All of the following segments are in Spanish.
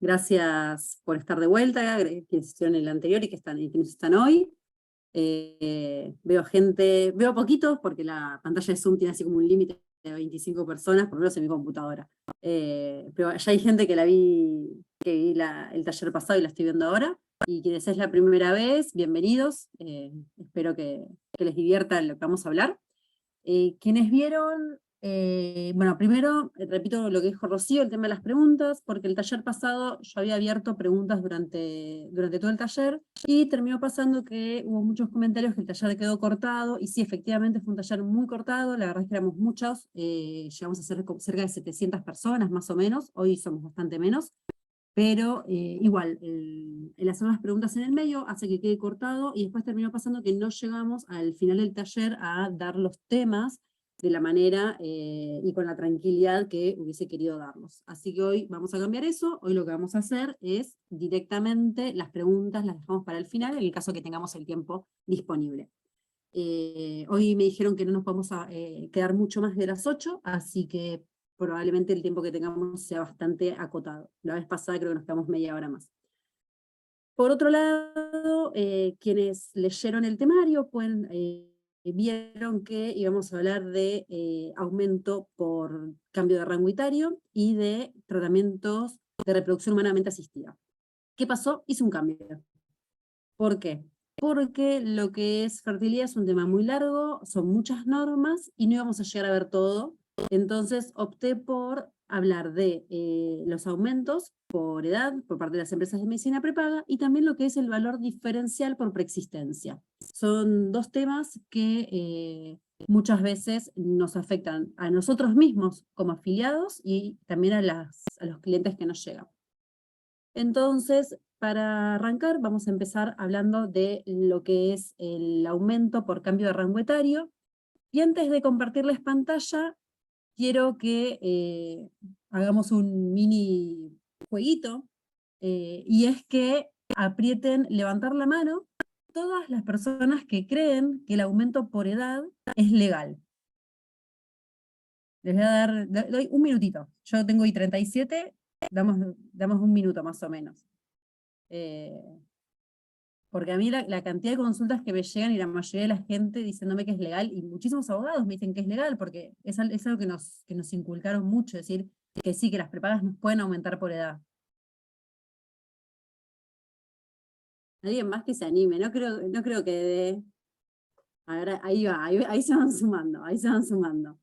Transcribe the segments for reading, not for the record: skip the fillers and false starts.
Gracias por estar de vuelta, quienes estuvieron en el anterior y quienes están hoy. Veo gente, veo poquitos porque la pantalla de Zoom tiene así como un límite de 25 personas, por lo menos en mi computadora. Pero ya hay gente que que vi el taller pasado y la estoy viendo ahora. Y quienes es la primera vez, bienvenidos. Espero que les divierta lo que vamos a hablar. Quienes vieron, bueno, primero repito lo que dijo Rocío, el tema de las preguntas, porque el taller pasado yo había abierto preguntas durante todo el taller, y terminó pasando que hubo muchos comentarios que el taller quedó cortado, y sí, efectivamente fue un taller muy cortado, la verdad es que éramos muchos, llegamos a ser cerca de 700 personas más o menos, hoy somos bastante menos, pero igual, el hacer las preguntas en el medio hace que quede cortado, y después terminó pasando que no llegamos al final del taller a dar los temas de la manera y con la tranquilidad que hubiese querido darlos. Así que hoy vamos a cambiar eso. Hoy lo que vamos a hacer es directamente las preguntas las dejamos para el final, en el caso que tengamos el tiempo disponible. Hoy me dijeron que no nos vamos a quedar mucho más de las 8, así que probablemente el tiempo que tengamos sea bastante acotado. La vez pasada creo que nos quedamos media hora más. Por otro lado, quienes leyeron el temario vieron que íbamos a hablar de aumento por cambio de rango etario y de tratamientos de reproducción humanamente asistida. ¿Qué pasó? Hice un cambio. ¿Por qué? Porque lo que es fertilidad es un tema muy largo, son muchas normas y no íbamos a llegar a ver todo. Entonces opté por hablar de los aumentos por edad por parte de las empresas de medicina prepaga, y también lo que es el valor diferencial por preexistencia. Son dos temas que muchas veces nos afectan a nosotros mismos como afiliados y también a los clientes que nos llegan. Entonces, para arrancar, vamos a empezar hablando de lo que es el aumento por cambio de rango etario. Y antes de compartirles pantalla, quiero que hagamos un mini jueguito, y es que aprieten levantar la mano todas las personas que creen que el aumento por edad es legal. Les voy a doy un minutito. Yo tengo hoy 37, damos un minuto más o menos. Porque a mí la cantidad de consultas que me llegan y la mayoría de la gente diciéndome que es legal, y muchísimos abogados me dicen que es legal, porque es algo que nos inculcaron mucho, es decir, que sí, que las prepagas nos pueden aumentar por edad. Alguien más que se anime, no creo que de... A ver, ahí va, ahí se van sumando, ahí se van sumando.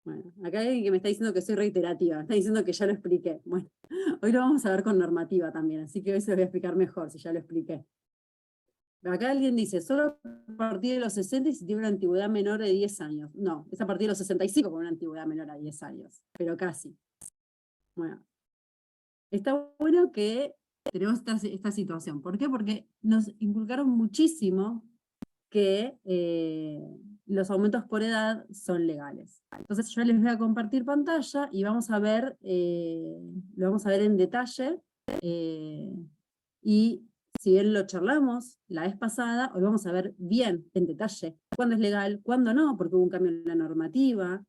Bueno, acá hay alguien que me está diciendo que soy reiterativa, me está diciendo que ya lo expliqué. Bueno, hoy lo vamos a ver con normativa también, así que hoy se lo voy a explicar mejor, si ya lo expliqué. Acá alguien dice, solo a partir de los 60 y si tiene una antigüedad menor de 10 años. No, es a partir de los 65 con una antigüedad menor a 10 años, pero casi. Bueno, está bueno que tenemos esta situación. ¿Por qué? Porque nos inculcaron muchísimo que los aumentos por edad son legales. Entonces yo les voy a compartir pantalla y vamos a ver, lo vamos a ver en detalle, y si bien lo charlamos la vez pasada, hoy vamos a ver bien, en detalle, cuándo es legal, cuándo no, porque hubo un cambio en la normativa.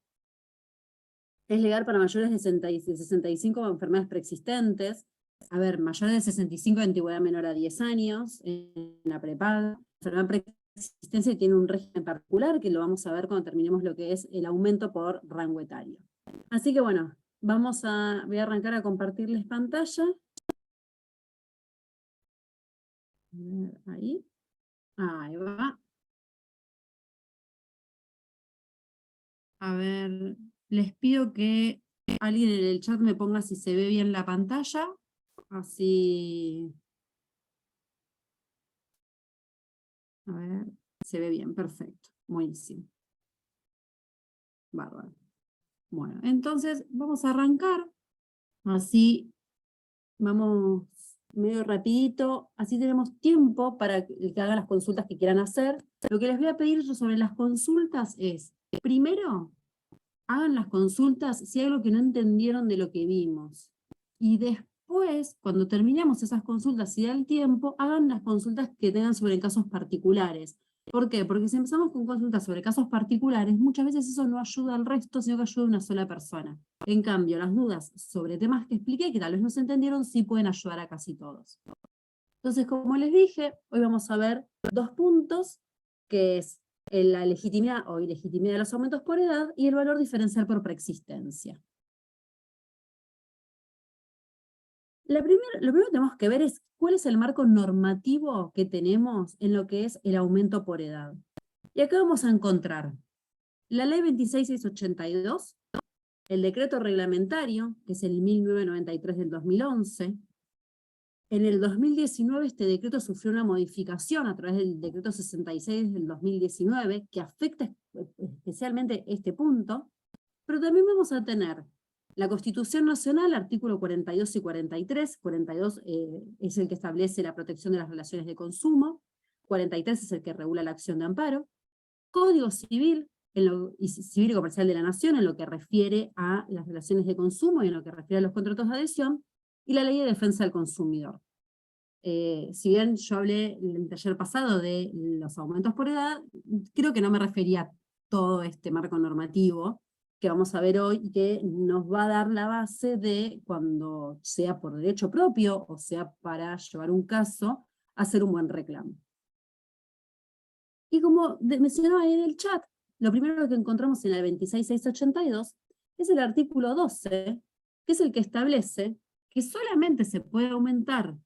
Es legal para mayores de 65 con enfermedades preexistentes. A ver, mayores de 65 de antigüedad menor a 10 años, en la prepaga. Enfermedad preexistencia tiene un régimen particular, que lo vamos a ver cuando terminemos lo que es el aumento por rango etario. Así que bueno, voy a arrancar a compartirles pantalla. Ahí. Ahí va. A ver, les pido que alguien en el chat me ponga si se ve bien la pantalla. Así. A ver, se ve bien, perfecto. Buenísimo. Bárbaro. Bueno, entonces vamos a arrancar. Así vamos medio rapidito, así tenemos tiempo para que hagan las consultas que quieran hacer. Lo que les voy a pedir sobre las consultas es, primero, hagan las consultas si hay algo que no entendieron de lo que vimos. Y después después, cuando terminemos esas consultas y da el tiempo, hagan las consultas que tengan sobre casos particulares. ¿Por qué? Porque si empezamos con consultas sobre casos particulares, muchas veces eso no ayuda al resto, sino que ayuda a una sola persona. En cambio, las dudas sobre temas que expliqué, que tal vez no se entendieron, sí pueden ayudar a casi todos. Entonces, como les dije, hoy vamos a ver 2 puntos, que es la legitimidad o ilegitimidad de los aumentos por edad y el valor diferencial por preexistencia. Lo primero que tenemos que ver es cuál es el marco normativo que tenemos en lo que es el aumento por edad. Y acá vamos a encontrar la ley 26682, el decreto reglamentario, que es el 1993 del 2011. En el 2019 este decreto sufrió una modificación a través del decreto 66 del 2019, que afecta especialmente este punto, pero también vamos a tener la Constitución Nacional, artículo 42 y 43, 42 es el que establece la protección de las relaciones de consumo, 43 es el que regula la acción de amparo, Código Civil Civil y Comercial de la Nación en lo que refiere a las relaciones de consumo y en lo que refiere a los contratos de adhesión, y la Ley de Defensa del Consumidor. Si bien yo hablé en el taller pasado de los aumentos por edad, creo que no me refería a todo este marco normativo que vamos a ver hoy y que nos va a dar la base de cuando sea por derecho propio o sea para llevar un caso, hacer un buen reclamo. Y como mencionaba en el chat, lo primero que encontramos en la 26682 es el artículo 12, que es el que establece que solamente se puede aumentar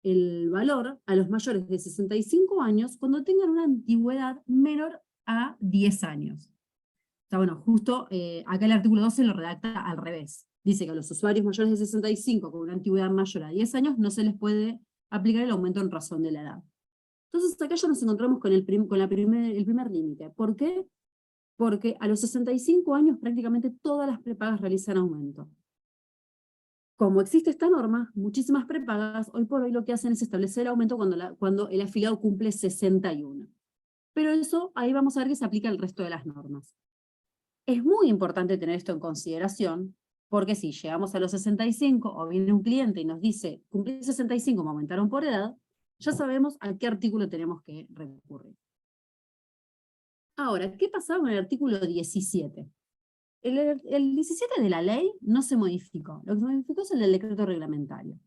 el valor a los mayores de 65 años cuando tengan una antigüedad menor a 10 años. O sea, bueno, justo acá el artículo 12 lo redacta al revés. Dice que a los usuarios mayores de 65 con una antigüedad mayor a 10 años no se les puede aplicar el aumento en razón de la edad. Entonces acá ya nos encontramos con el primer límite. ¿Por qué? Porque a los 65 años prácticamente todas las prepagas realizan aumento. Como existe esta norma, muchísimas prepagas hoy por hoy lo que hacen es establecer el aumento cuando el afiliado cumple 61. Pero eso, ahí vamos a ver que se aplica al resto de las normas. Es muy importante tener esto en consideración, porque si llegamos a los 65 o viene un cliente y nos dice, cumplí 65, me aumentaron por edad, ya sabemos a qué artículo tenemos que recurrir. Ahora, ¿qué pasaba con el artículo 17? El 17 de la ley no se modificó, lo que se modificó es el del decreto reglamentario.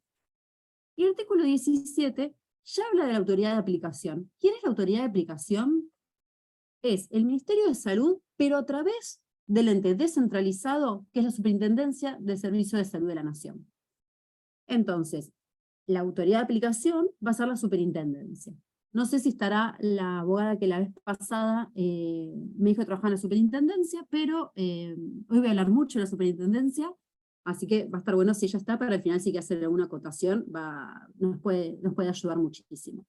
Y el artículo 17 ya habla de la autoridad de aplicación. ¿Quién es la autoridad de aplicación? Es el Ministerio de Salud, pero a través del ente descentralizado, que es la Superintendencia del Servicio de Salud de la Nación. Entonces, la autoridad de aplicación va a ser la superintendencia. No sé si estará la abogada que la vez pasada me dijo que trabajaba en la superintendencia, pero hoy voy a hablar mucho de la superintendencia, así que va a estar bueno si ella está, pero al final sí que hacer alguna acotación nos puede ayudar muchísimo.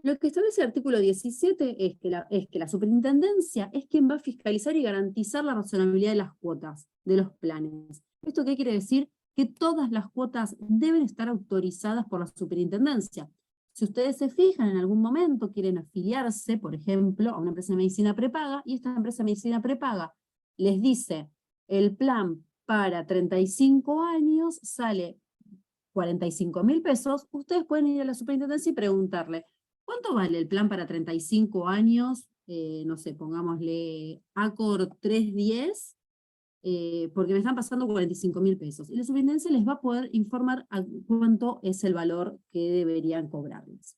Lo que establece el artículo 17 es que la superintendencia es quien va a fiscalizar y garantizar la razonabilidad de las cuotas, de los planes. ¿Esto qué quiere decir? Que todas las cuotas deben estar autorizadas por la superintendencia. Si ustedes se fijan, en algún momento quieren afiliarse, por ejemplo, a una empresa de medicina prepaga, y esta empresa de medicina prepaga les dice, el plan para 35 años sale 45.000 pesos, ustedes pueden ir a la superintendencia y preguntarle, ¿cuánto vale el plan para 35 años? No sé, pongámosle ACOR 310, porque me están pasando 45.000 pesos. Y la superintendencia les va a poder informar a cuánto es el valor que deberían cobrarles.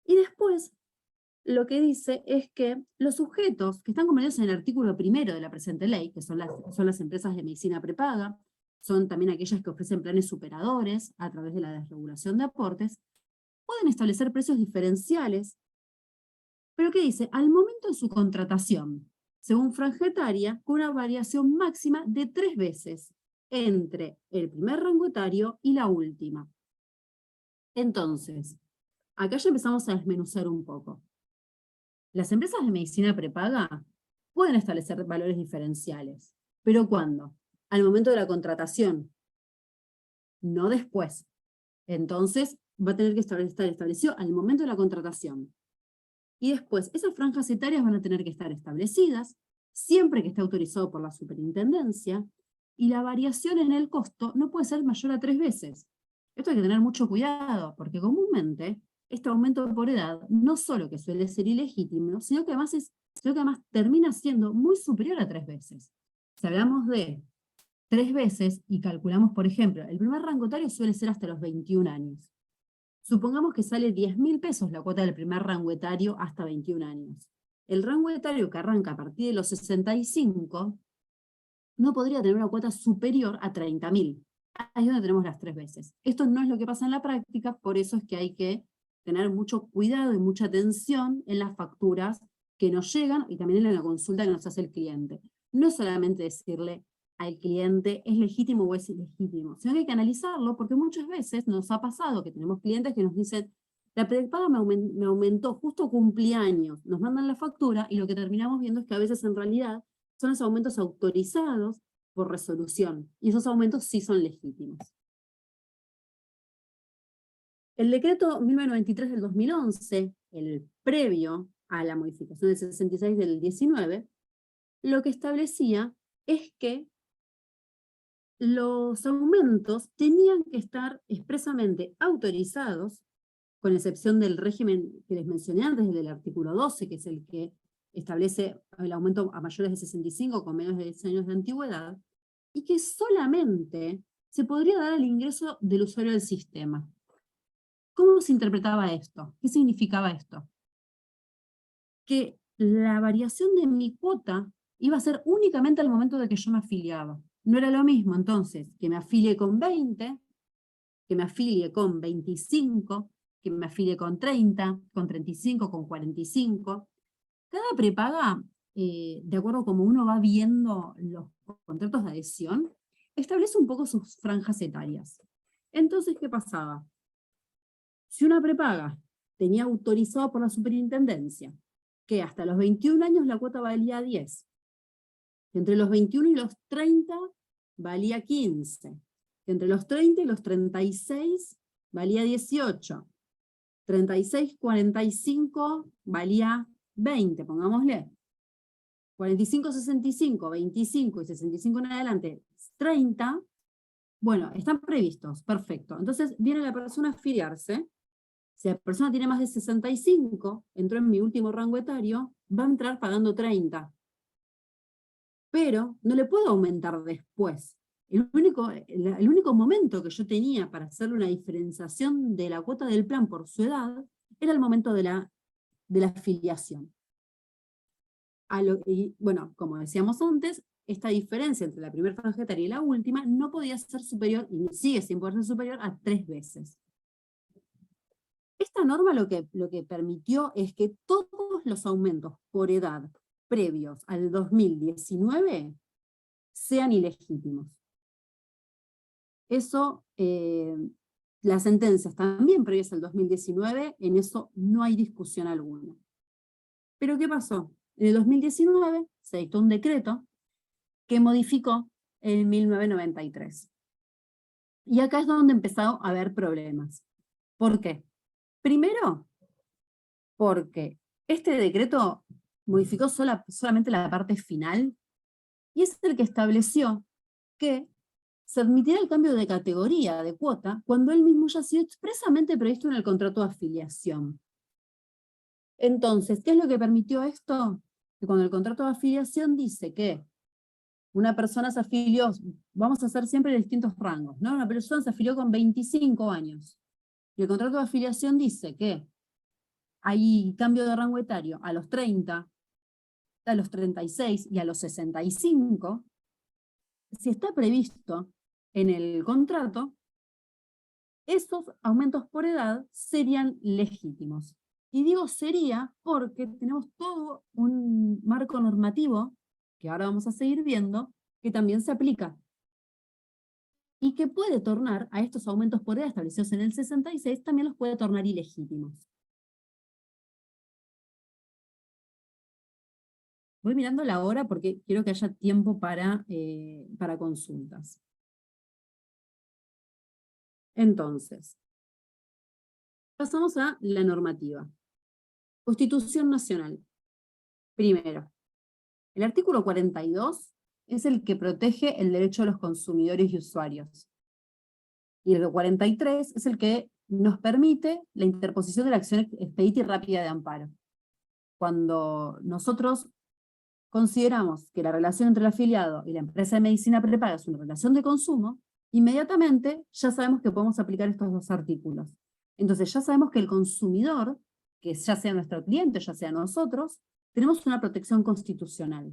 Y después, lo que dice es que los sujetos que están convenidos en el artículo 1 de la presente ley, que son las empresas de medicina prepaga, son también aquellas que ofrecen planes superadores a través de la desregulación de aportes, pueden establecer precios diferenciales, pero ¿qué dice? Al momento de su contratación, según franja etaria, con una variación máxima de 3 veces entre el primer rango etario y la última. Entonces, acá ya empezamos a desmenuzar un poco. Las empresas de medicina prepaga pueden establecer valores diferenciales, pero ¿cuándo? Al momento de la contratación, no después. Entonces, va a tener que estar establecido al momento de la contratación. Y después, esas franjas etarias van a tener que estar establecidas, siempre que esté autorizado por la superintendencia, y la variación en el costo no puede ser mayor a 3 veces. Esto hay que tener mucho cuidado, porque comúnmente este aumento por edad no solo que suele ser ilegítimo, sino que además termina siendo muy superior a 3 veces. Si hablamos de 3 veces y calculamos, por ejemplo, el primer rango etario suele ser hasta los 21 años. Supongamos que sale 10.000 pesos la cuota del primer rango etario hasta 21 años. El rango etario que arranca a partir de los 65 no podría tener una cuota superior a 30.000. Ahí es donde tenemos las 3 veces. Esto no es lo que pasa en la práctica, por eso es que hay que tener mucho cuidado y mucha atención en las facturas que nos llegan y también en la consulta que nos hace el cliente. No es solamente decirle al cliente es legítimo o es ilegítimo, sino que hay que analizarlo porque muchas veces nos ha pasado que tenemos clientes que nos dicen la prepaga me aumentó, justo cumplí años, nos mandan la factura y lo que terminamos viendo es que a veces en realidad son los aumentos autorizados por resolución, y esos aumentos sí son legítimos. El decreto 1993 del 2011, el previo a la modificación del 66 del 19, lo que establecía es que los aumentos tenían que estar expresamente autorizados, con excepción del régimen que les mencioné antes, del artículo 12, que es el que establece el aumento a mayores de 65 con menos de 10 años de antigüedad, y que solamente se podría dar al ingreso del usuario del sistema. ¿Cómo se interpretaba esto? ¿Qué significaba esto? Que la variación de mi cuota iba a ser únicamente al momento de que yo me afiliaba. No era lo mismo, entonces, que me afilie con 20, que me afilie con 25, que me afilie con 30, con 35, con 45. Cada prepaga, de acuerdo a cómo uno va viendo los contratos de adhesión, establece un poco sus franjas etarias. Entonces, ¿qué pasaba? Si una prepaga tenía autorizado por la superintendencia que hasta los 21 años la cuota valía 10, que entre los 21 y los 30 valía 15, que entre los 30 y los 36 valía 18, 36, 45 valía 20, pongámosle. 45, 65, 25 y 65 en adelante, 30, bueno, están previstos, perfecto. Entonces viene la persona a afiliarse. Si la persona tiene más de 65, entró en mi último rango etario, va a entrar pagando 30. Pero no le puedo aumentar después. El único momento que yo tenía para hacerle una diferenciación de la cuota del plan por su edad era el momento de la afiliación. Bueno, como decíamos antes, esta diferencia entre la primera franja etaria y la última no podía ser superior, y sigue sin poder ser superior, a 3 veces. Esta norma lo que permitió es que todos los aumentos por edad previos al 2019 sean ilegítimos. Eso, las sentencias también previas al 2019, en eso no hay discusión alguna. ¿Pero qué pasó? En el 2019 se dictó un decreto que modificó el 1993. Y acá es donde empezaron a haber problemas. ¿Por qué? Primero, porque este decreto modificó solamente la parte final, y es el que estableció que se admitirá el cambio de categoría, de cuota, cuando él mismo ya ha sido expresamente previsto en el contrato de afiliación. Entonces, ¿qué es lo que permitió esto? Que cuando el contrato de afiliación dice que una persona se afilió, vamos a hacer siempre distintos rangos, ¿no? Una persona se afilió con 25 años, y el contrato de afiliación dice que hay cambio de rango etario a los 30, a los 36 y a los 65, si está previsto en el contrato, esos aumentos por edad serían legítimos. Y digo sería porque tenemos todo un marco normativo, que ahora vamos a seguir viendo, que también se aplica. Y que puede tornar a estos aumentos por edad establecidos en el 66, también los puede tornar ilegítimos. Voy mirando la hora porque quiero que haya tiempo para consultas. Entonces, pasamos a la normativa. Constitución Nacional. Primero, el artículo 42 es el que protege el derecho de los consumidores y usuarios. Y el 43 es el que nos permite la interposición de la acción expedita y rápida de amparo. Cuando nosotros consideramos que la relación entre el afiliado y la empresa de medicina prepaga es una relación de consumo, inmediatamente ya sabemos que podemos aplicar estos dos artículos. Entonces ya sabemos que el consumidor, que ya sea nuestro cliente, ya sea nosotros, tenemos una protección constitucional.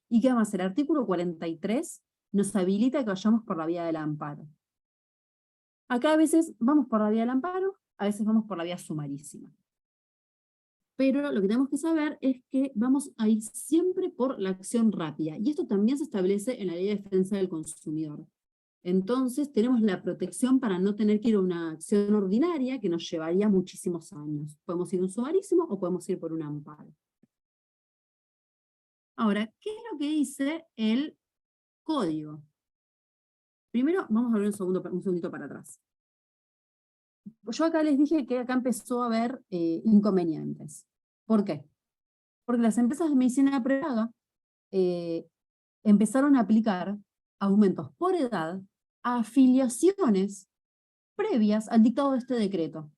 Y que además el artículo 43 nos habilita que vayamos por la vía del amparo. Acá a veces vamos por la vía del amparo, a veces vamos por la vía sumarísima. Pero lo que tenemos que saber es que vamos a ir siempre por la acción rápida. Y esto también se establece en la Ley de Defensa del Consumidor. Entonces tenemos la protección para no tener que ir a una acción ordinaria que nos llevaría muchísimos años. Podemos ir a un sumarísimo o podemos ir por un amparo. Ahora, ¿qué es lo que dice el código? Primero, vamos a ver un segundito para atrás. Yo acá les dije que acá empezó a haber inconvenientes. ¿Por qué? Porque las empresas de medicina prepaga empezaron a aplicar aumentos por edad a afiliaciones previas al dictado de este decreto,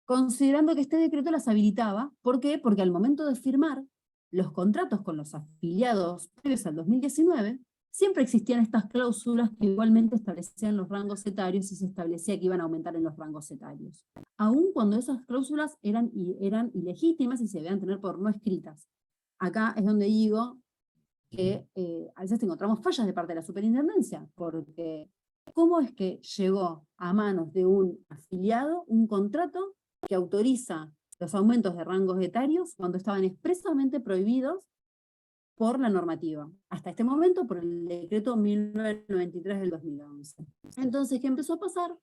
considerando que este decreto las habilitaba. ¿Por qué? Porque al momento de firmar los contratos con los afiliados previos al 2019, siempre existían estas cláusulas que igualmente establecían los rangos etarios y se establecía que iban a aumentar en los rangos etarios. Aun cuando esas cláusulas eran ilegítimas y se debían tener por no escritas. Acá es donde digo que a veces encontramos fallas de parte de la superintendencia, porque ¿cómo es que llegó a manos de un afiliado un contrato que autoriza los aumentos de rangos etarios cuando estaban expresamente prohibidos por la normativa? Hasta este momento, por el decreto 1993 del 2011. Entonces, ¿qué empezó a pasar?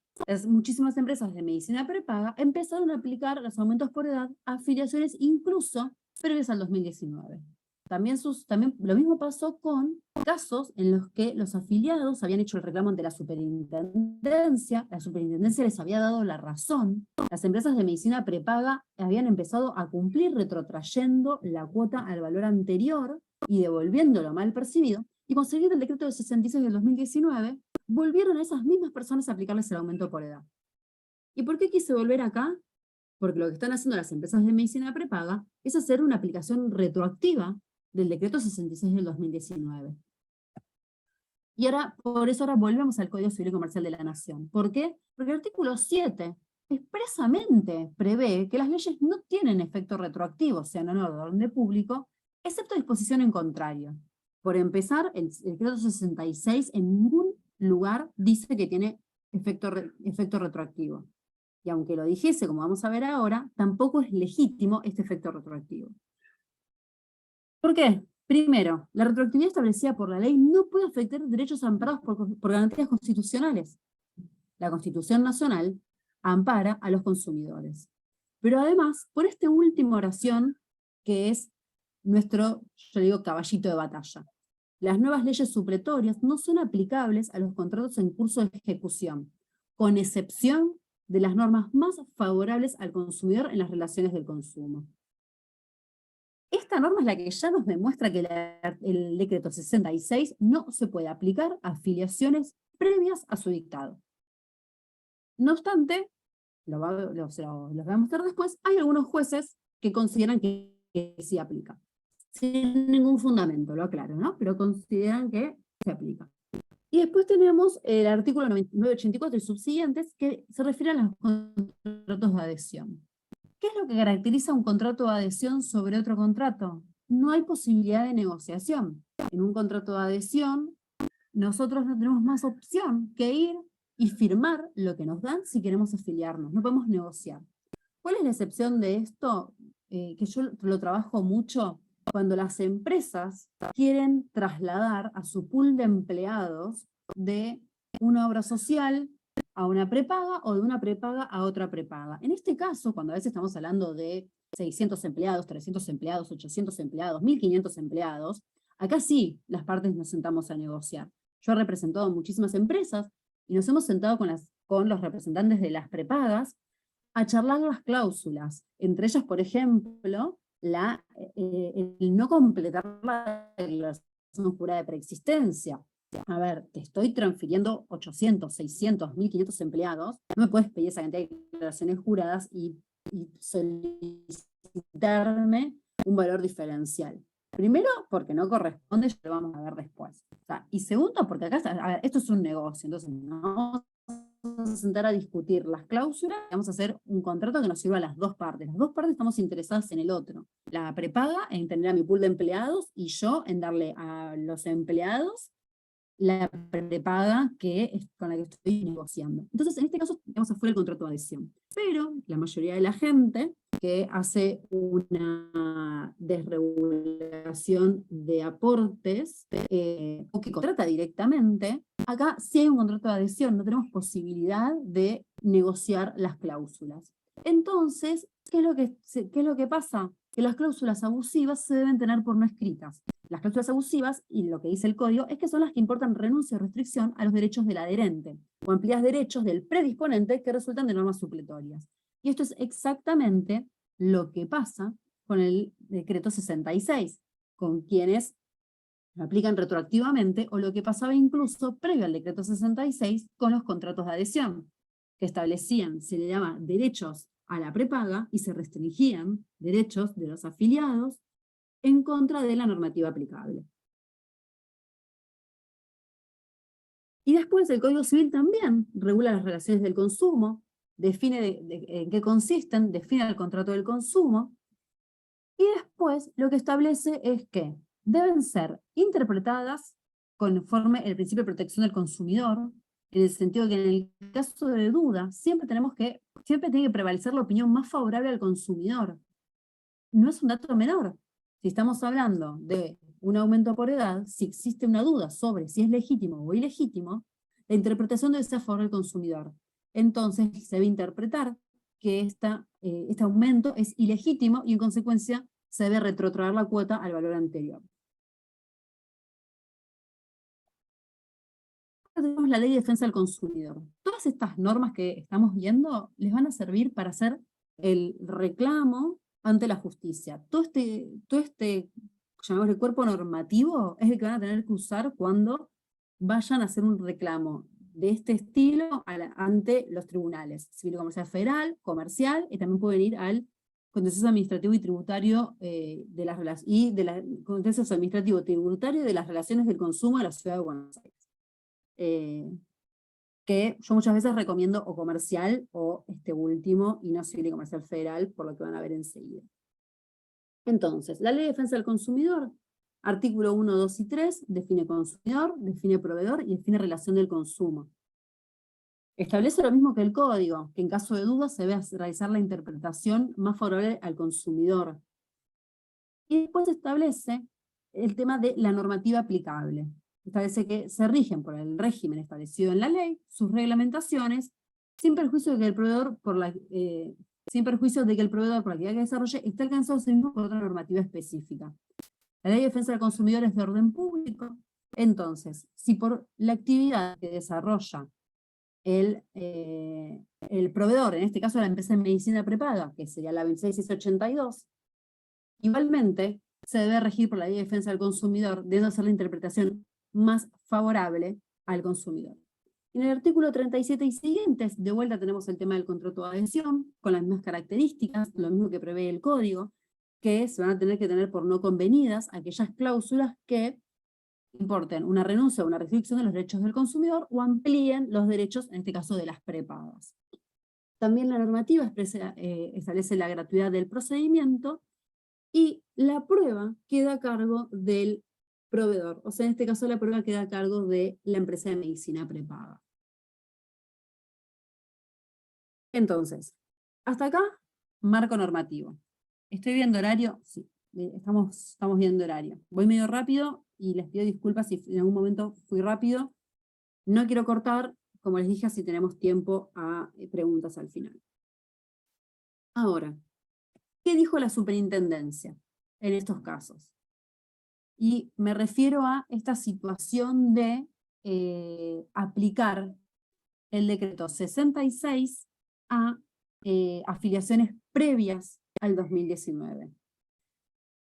Muchísimas empresas de medicina prepaga empezaron a aplicar los aumentos por edad a afiliaciones incluso previas al 2019. También lo mismo pasó con casos en los que los afiliados habían hecho el reclamo ante la superintendencia les había dado la razón, las empresas de medicina prepaga habían empezado a cumplir retrotrayendo la cuota al valor anterior y devolviéndolo mal percibido, y conseguir el decreto de 66 del 2019, volvieron a esas mismas personas a aplicarles el aumento por edad. ¿Y por qué quise volver acá? Porque lo que están haciendo las empresas de medicina prepaga es hacer una aplicación retroactiva del decreto 66 del 2019. Y por eso ahora volvemos al Código Civil y Comercial de la Nación. ¿Por qué? Porque el artículo 7 expresamente prevé que las leyes no tienen efecto retroactivo, sean o no de orden público, excepto disposición en contrario. Por empezar, el decreto 66 en ningún lugar dice que tiene efecto retroactivo. Y aunque lo dijese, como vamos a ver ahora, tampoco es legítimo este efecto retroactivo. ¿Por qué? Primero, la retroactividad establecida por la ley no puede afectar derechos amparados por garantías constitucionales. La Constitución Nacional ampara a los consumidores. Pero además, por esta última oración, que es nuestro, yo digo, caballito de batalla. Las nuevas leyes supletorias no son aplicables a los contratos en curso de ejecución, con excepción de las normas más favorables al consumidor en las relaciones del consumo. Esta norma es la que ya nos demuestra que el decreto 66 no se puede aplicar a afiliaciones previas a su dictado. No obstante, los voy a mostrar después, hay algunos jueces que consideran que sí aplica. Sin ningún fundamento, lo aclaro, ¿no? Pero consideran que se aplica. Y después tenemos el artículo 984 y subsiguientes que se refieren a los contratos de adhesión. ¿Qué es lo que caracteriza un contrato de adhesión sobre otro contrato? No hay posibilidad de negociación. En un contrato de adhesión, nosotros no tenemos más opción que ir y firmar lo que nos dan si queremos afiliarnos. No podemos negociar. ¿Cuál es la excepción de esto? Que yo lo trabajo mucho cuando las empresas quieren trasladar a su pool de empleados de una obra social a una prepaga o de una prepaga a otra prepaga. En este caso, cuando a veces estamos hablando de 600 empleados, 300 empleados, 800 empleados, 1500 empleados, acá sí las partes nos sentamos a negociar. Yo he representado muchísimas empresas y nos hemos sentado con los representantes de las prepagas a charlar las cláusulas, entre ellas, por ejemplo, el no completar la declaración jurada de preexistencia. A ver, te estoy transfiriendo 800, 600, 1500 empleados, no me puedes pedir esa cantidad de declaraciones juradas y solicitarme un valor diferencial. Primero, porque no corresponde, ya lo vamos a ver después. O sea, y segundo, porque acá, a ver, esto es un negocio, entonces no vamos a sentar a discutir las cláusulas, vamos a hacer un contrato que nos sirva a las dos partes. Las dos partes estamos interesadas en el otro. La prepaga en tener a mi pool de empleados y yo en darle a los empleados la prepaga con la que estoy negociando. Entonces, en este caso, tenemos afuera el contrato de adhesión. Pero la mayoría de la gente que hace una desregulación de aportes o que contrata directamente, acá sí hay un contrato de adhesión, no tenemos posibilidad de negociar las cláusulas. Entonces, ¿qué es lo que pasa? Que las cláusulas abusivas se deben tener por no escritas. Las cláusulas abusivas, y lo que dice el código, es que son las que importan renuncia o restricción a los derechos del adherente, o amplías derechos del predisponente que resultan de normas supletorias. Y esto es exactamente lo que pasa con el decreto 66, con quienes lo aplican retroactivamente, o lo que pasaba incluso previo al decreto 66 con los contratos de adhesión, que establecían, se le llama derechos a la prepaga, y se restringían derechos de los afiliados en contra de la normativa aplicable. Y después el Código Civil también regula las relaciones del consumo, define en qué consisten, define el contrato del consumo, y después lo que establece es que deben ser interpretadas conforme el principio de protección del consumidor, en el sentido que en el caso de duda, siempre tiene que prevalecer la opinión más favorable al consumidor. No es un dato menor. Si estamos hablando de un aumento por edad, si existe una duda sobre si es legítimo o ilegítimo, la interpretación debe ser a favor del consumidor. Entonces se debe interpretar que este aumento es ilegítimo y en consecuencia se debe retrotraer la cuota al valor anterior. Tenemos la Ley de Defensa del Consumidor. Todas estas normas que estamos viendo les van a servir para hacer el reclamo ante la justicia. Todo este llamémosle cuerpo normativo, es el que van a tener que usar cuando vayan a hacer un reclamo de este estilo ante los tribunales, civil y comercial federal, comercial, y también pueden ir al contencioso administrativo y tributario contencioso administrativo tributario de las relaciones del consumo de la Ciudad de Buenos Aires. Que yo muchas veces recomiendo o comercial o este último, y no civil y comercial federal, por lo que van a ver enseguida. Entonces, la Ley de Defensa del Consumidor, artículo 1, 2 y 3, define consumidor, define proveedor y define relación del consumo. Establece lo mismo que el código, que en caso de duda se debe realizar la interpretación más favorable al consumidor. Y después establece el tema de la normativa aplicable. Establece que se rigen por el régimen establecido en la ley, sus reglamentaciones, sin perjuicio de que el proveedor, por la actividad que desarrolle, esté alcanzado sí mismo por otra normativa específica. La Ley de Defensa del Consumidor es de orden público, entonces, si por la actividad que desarrolla el proveedor, en este caso la empresa de medicina prepaga, que sería la 26682, igualmente se debe regir por la Ley de Defensa del Consumidor, debiendo hacer la interpretación más favorable al consumidor. En el artículo 37 y siguientes, de vuelta tenemos el tema del contrato de adhesión, con las mismas características, lo mismo que prevé el código, que se van a tener que tener por no convenidas aquellas cláusulas que importen una renuncia o una restricción de los derechos del consumidor o amplíen los derechos, en este caso de las prepagas. También la normativa establece la gratuidad del procedimiento y la prueba queda a cargo del proveedor. O sea, en este caso la prueba queda a cargo de la empresa de medicina prepaga. Entonces, hasta acá, marco normativo. ¿Estoy viendo horario? Sí, estamos viendo horario. Voy medio rápido y les pido disculpas si en algún momento fui rápido. No quiero cortar, como les dije, así tenemos tiempo a preguntas al final. Ahora, ¿qué dijo la superintendencia en estos casos? Y me refiero a esta situación de aplicar el decreto 66 a afiliaciones previas al 2019.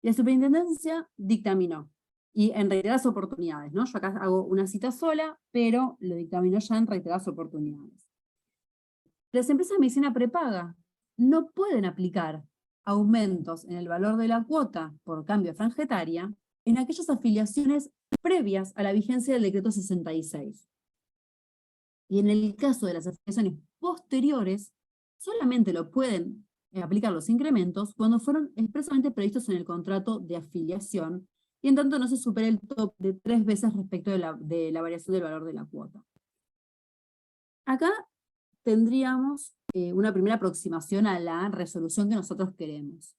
La superintendencia dictaminó y en reiteradas oportunidades, ¿no? Yo acá hago una cita sola, pero lo dictaminó ya en reiteradas oportunidades. Las empresas de medicina prepaga no pueden aplicar aumentos en el valor de la cuota por cambio de franja etaria en aquellas afiliaciones previas a la vigencia del decreto 66. Y en el caso de las afiliaciones posteriores, solamente lo pueden aplicar los incrementos cuando fueron expresamente previstos en el contrato de afiliación, y en tanto no se supere el top de 3 veces respecto de la variación del valor de la cuota. Acá tendríamos una primera aproximación a la resolución que nosotros queremos.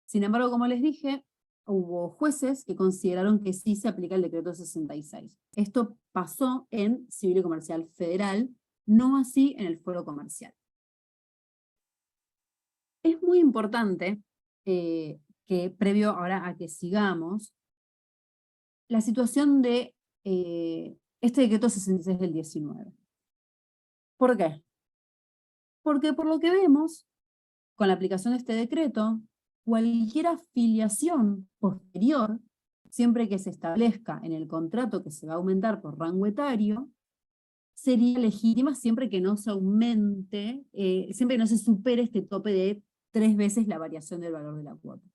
Sin embargo, como les dije, hubo jueces que consideraron que sí se aplica el decreto 66. Esto pasó en Civil y Comercial Federal, no así en el Fuero Comercial. Es muy importante que, previo ahora a que sigamos, la situación de este decreto 66 del 19. ¿Por qué? Porque por lo que vemos, con la aplicación de este decreto, cualquier afiliación posterior, siempre que se establezca en el contrato que se va a aumentar por rango etario, sería legítima siempre que no se aumente, siempre que no se supere este tope de 3 veces la variación del valor de la cuota.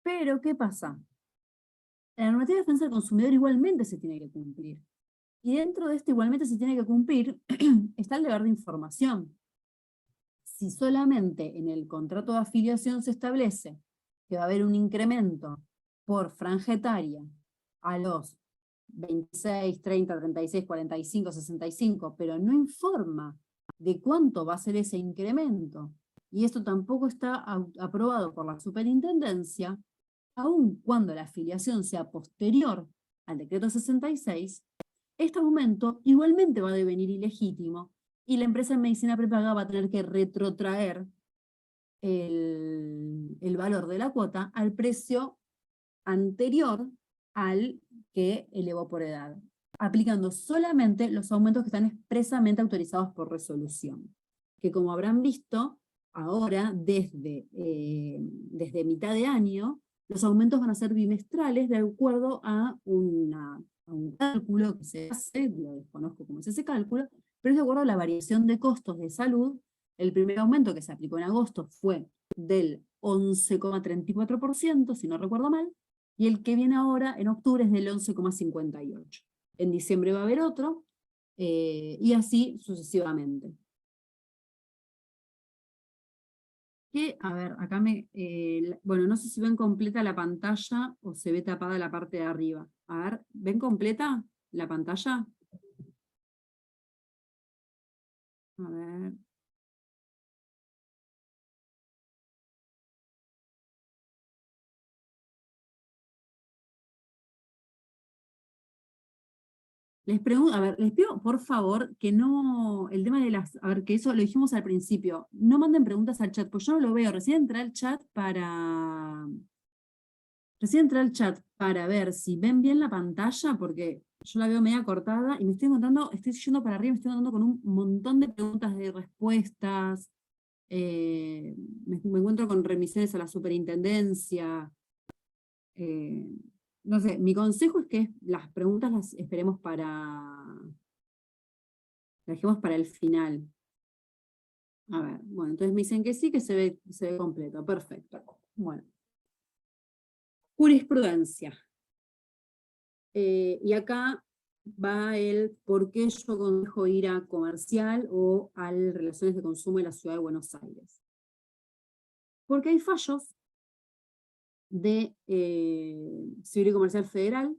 Pero, ¿qué pasa? La normativa de defensa del consumidor igualmente se tiene que cumplir. Y dentro de esto igualmente se tiene que cumplir está el deber de información. Si solamente en el contrato de afiliación se establece que va a haber un incremento por franja etaria a los 26, 30, 36, 45, 65, pero no informa de cuánto va a ser ese incremento, y esto tampoco está aprobado por la superintendencia, aun cuando la afiliación sea posterior al decreto 66, este aumento igualmente va a devenir ilegítimo, y la empresa de medicina prepaga va a tener que retrotraer el valor de la cuota al precio anterior al que elevó por edad, aplicando solamente los aumentos que están expresamente autorizados por resolución, que como habrán visto, ahora desde mitad de año, los aumentos van a ser bimestrales de acuerdo a un cálculo que se hace, lo desconozco cómo es ese cálculo, pero es de acuerdo a la variación de costos de salud. El primer aumento que se aplicó en agosto fue del 11,34%, si no recuerdo mal, y el que viene ahora en octubre es del 11,58%. En diciembre va a haber otro, y así sucesivamente. A ver, acá bueno, no sé si ven completa la pantalla o se ve tapada la parte de arriba. A ver, ¿ven completa la pantalla? A ver. Les pregunto, a ver, les pido por favor que no, el tema de a ver, que eso lo dijimos al principio, no manden preguntas al chat, pues yo no lo veo, recién entré al chat para ver si ven bien la pantalla, porque yo la veo media cortada y me estoy encontrando, estoy yendo para arriba, me estoy encontrando con un montón de preguntas de respuestas, me encuentro con remisiones a la superintendencia. No sé, mi consejo es que las preguntas las esperemos las dejemos para el final. A ver, bueno, entonces me dicen que sí, que se ve completo, perfecto. Bueno. Jurisprudencia. Y acá va el por qué yo aconsejo ir a comercial o a relaciones de consumo en la ciudad de Buenos Aires. Porque hay fallos de Civil y Comercial Federal,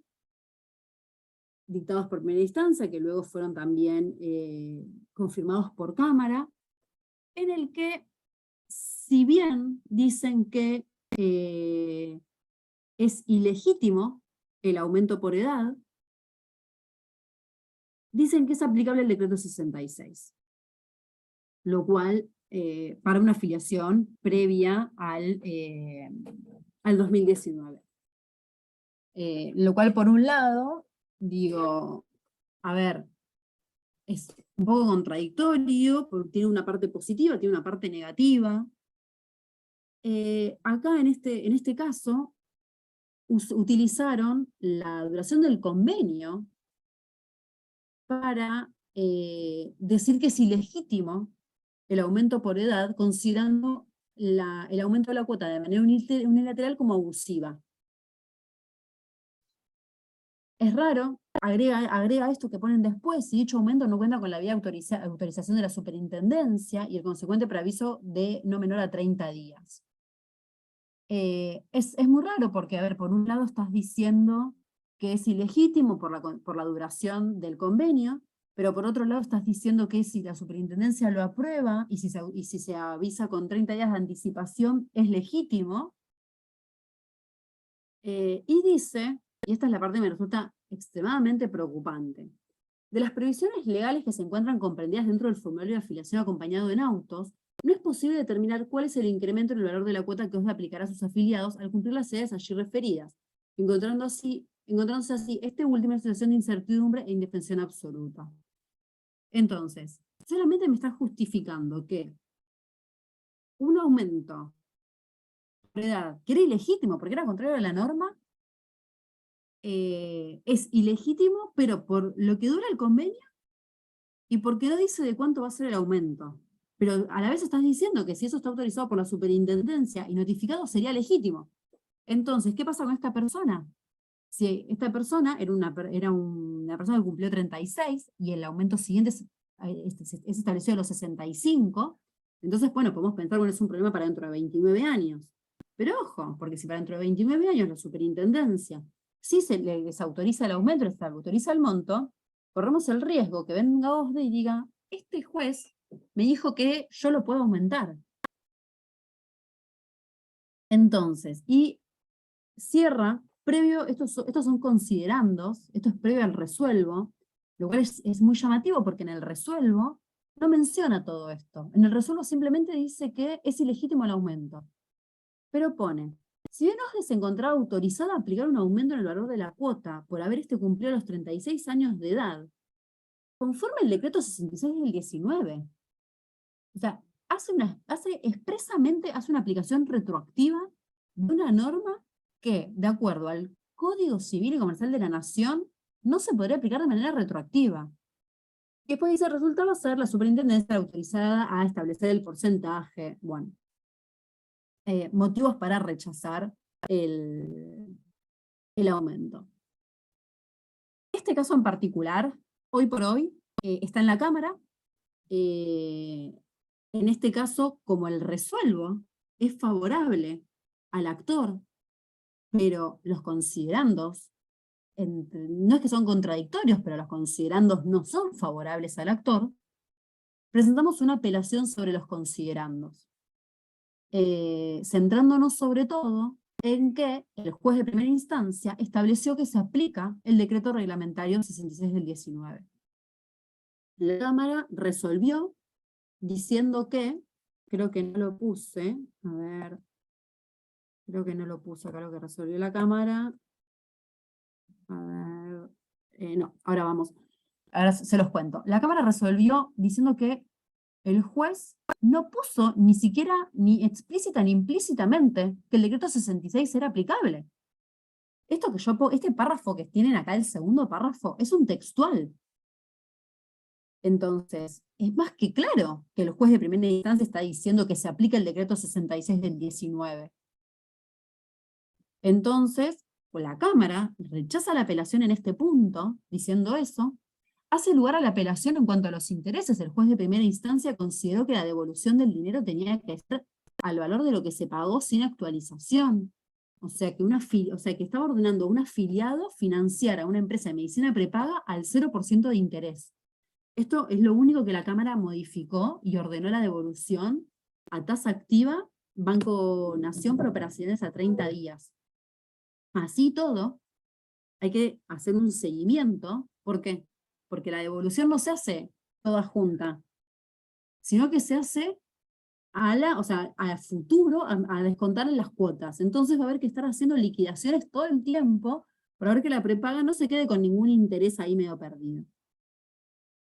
dictados por primera instancia, que luego fueron también confirmados por Cámara, en el que, si bien dicen que es ilegítimo el aumento por edad, dicen que es aplicable el decreto 66, lo cual, para una afiliación previa al 2019. Lo cual, por un lado, digo, a ver, es un poco contradictorio, porque tiene una parte positiva, tiene una parte negativa. Acá en este caso, utilizaron la duración del convenio para decir que es ilegítimo el aumento por edad, considerando el aumento de la cuota de manera unilateral como abusiva. Es raro, agrega esto que ponen después, si dicho aumento no cuenta con la vía autorización de la superintendencia y el consecuente preaviso de no menor a 30 días. Es muy raro porque, a ver, por un lado estás diciendo que es ilegítimo por la duración del convenio, pero por otro lado estás diciendo que si la superintendencia lo aprueba y si se avisa con 30 días de anticipación, es legítimo. Y dice, y esta es la parte que me resulta extremadamente preocupante, de las previsiones legales que se encuentran comprendidas dentro del formulario de afiliación acompañado en autos, no es posible determinar cuál es el incremento en el valor de la cuota que os aplicará a sus afiliados al cumplir las sedes allí referidas, encontrándose así este último en situación de incertidumbre e indefensión absoluta. Entonces, solamente me está justificando que un aumento de edad, que era ilegítimo porque era contrario a la norma, es ilegítimo, pero por lo que dura el convenio y porque no dice de cuánto va a ser el aumento. Pero a la vez estás diciendo que si eso está autorizado por la superintendencia y notificado sería legítimo. Entonces, ¿qué pasa con esta persona? Si esta persona era una persona que cumplió 36 y el aumento siguiente es establecido a los 65, entonces, bueno, podemos pensar, bueno, es un problema para dentro de 29 años. Pero ojo, porque si para dentro de 29 años la superintendencia si se les autoriza el aumento, les autoriza el monto, corremos el riesgo que venga OSDE y diga, este juez me dijo que yo lo puedo aumentar. Entonces, y cierra, previo, estos son considerandos, esto es previo al resuelvo, lo cual es muy llamativo porque en el resuelvo no menciona todo esto. En el resuelvo simplemente dice que es ilegítimo el aumento. Pero pone, si bien OSDE se encontraba autorizada a aplicar un aumento en el valor de la cuota por haber cumplido los 36 años de edad, conforme el decreto 66 del 19. O sea, expresamente hace una aplicación retroactiva de una norma que, de acuerdo al Código Civil y Comercial de la Nación, no se podría aplicar de manera retroactiva. Y después dice, resultaba ser la superintendencia autorizada a establecer el porcentaje. Bueno, motivos para rechazar el aumento. Este caso en particular, hoy por hoy, está en la Cámara. En este caso, como el resuelvo es favorable al actor, pero los considerandos, no es que son contradictorios, pero los considerandos no son favorables al actor, presentamos una apelación sobre los considerandos, centrándonos sobre todo en que el juez de primera instancia estableció que se aplica el decreto reglamentario 66 del 19. La Cámara resolvió diciendo que, creo que no lo puse, a ver, creo que no lo puse acá lo que resolvió la Cámara. A ver, no, ahora vamos. Ahora se los cuento. La Cámara resolvió diciendo que el juez no puso ni siquiera, ni explícita ni implícitamente, que el decreto 66 era aplicable. Este párrafo que tienen acá, el segundo párrafo, es un textual. Entonces, es más que claro que el juez de primera instancia está diciendo que se aplica el decreto 66 del 19. Entonces, la Cámara rechaza la apelación en este punto, diciendo eso, hace lugar a la apelación en cuanto a los intereses. El juez de primera instancia consideró que la devolución del dinero tenía que ser al valor de lo que se pagó sin actualización. O sea que estaba ordenando a un afiliado financiar a una empresa de medicina prepaga al 0% de interés. Esto es lo único que la Cámara modificó y ordenó la devolución a tasa activa, Banco Nación por operaciones a 30 días. Así todo, hay que hacer un seguimiento. ¿Por qué? Porque la devolución no se hace toda junta, sino que se hace a futuro, a descontar en las cuotas. Entonces va a haber que estar haciendo liquidaciones todo el tiempo para ver que la prepaga no se quede con ningún interés ahí medio perdido.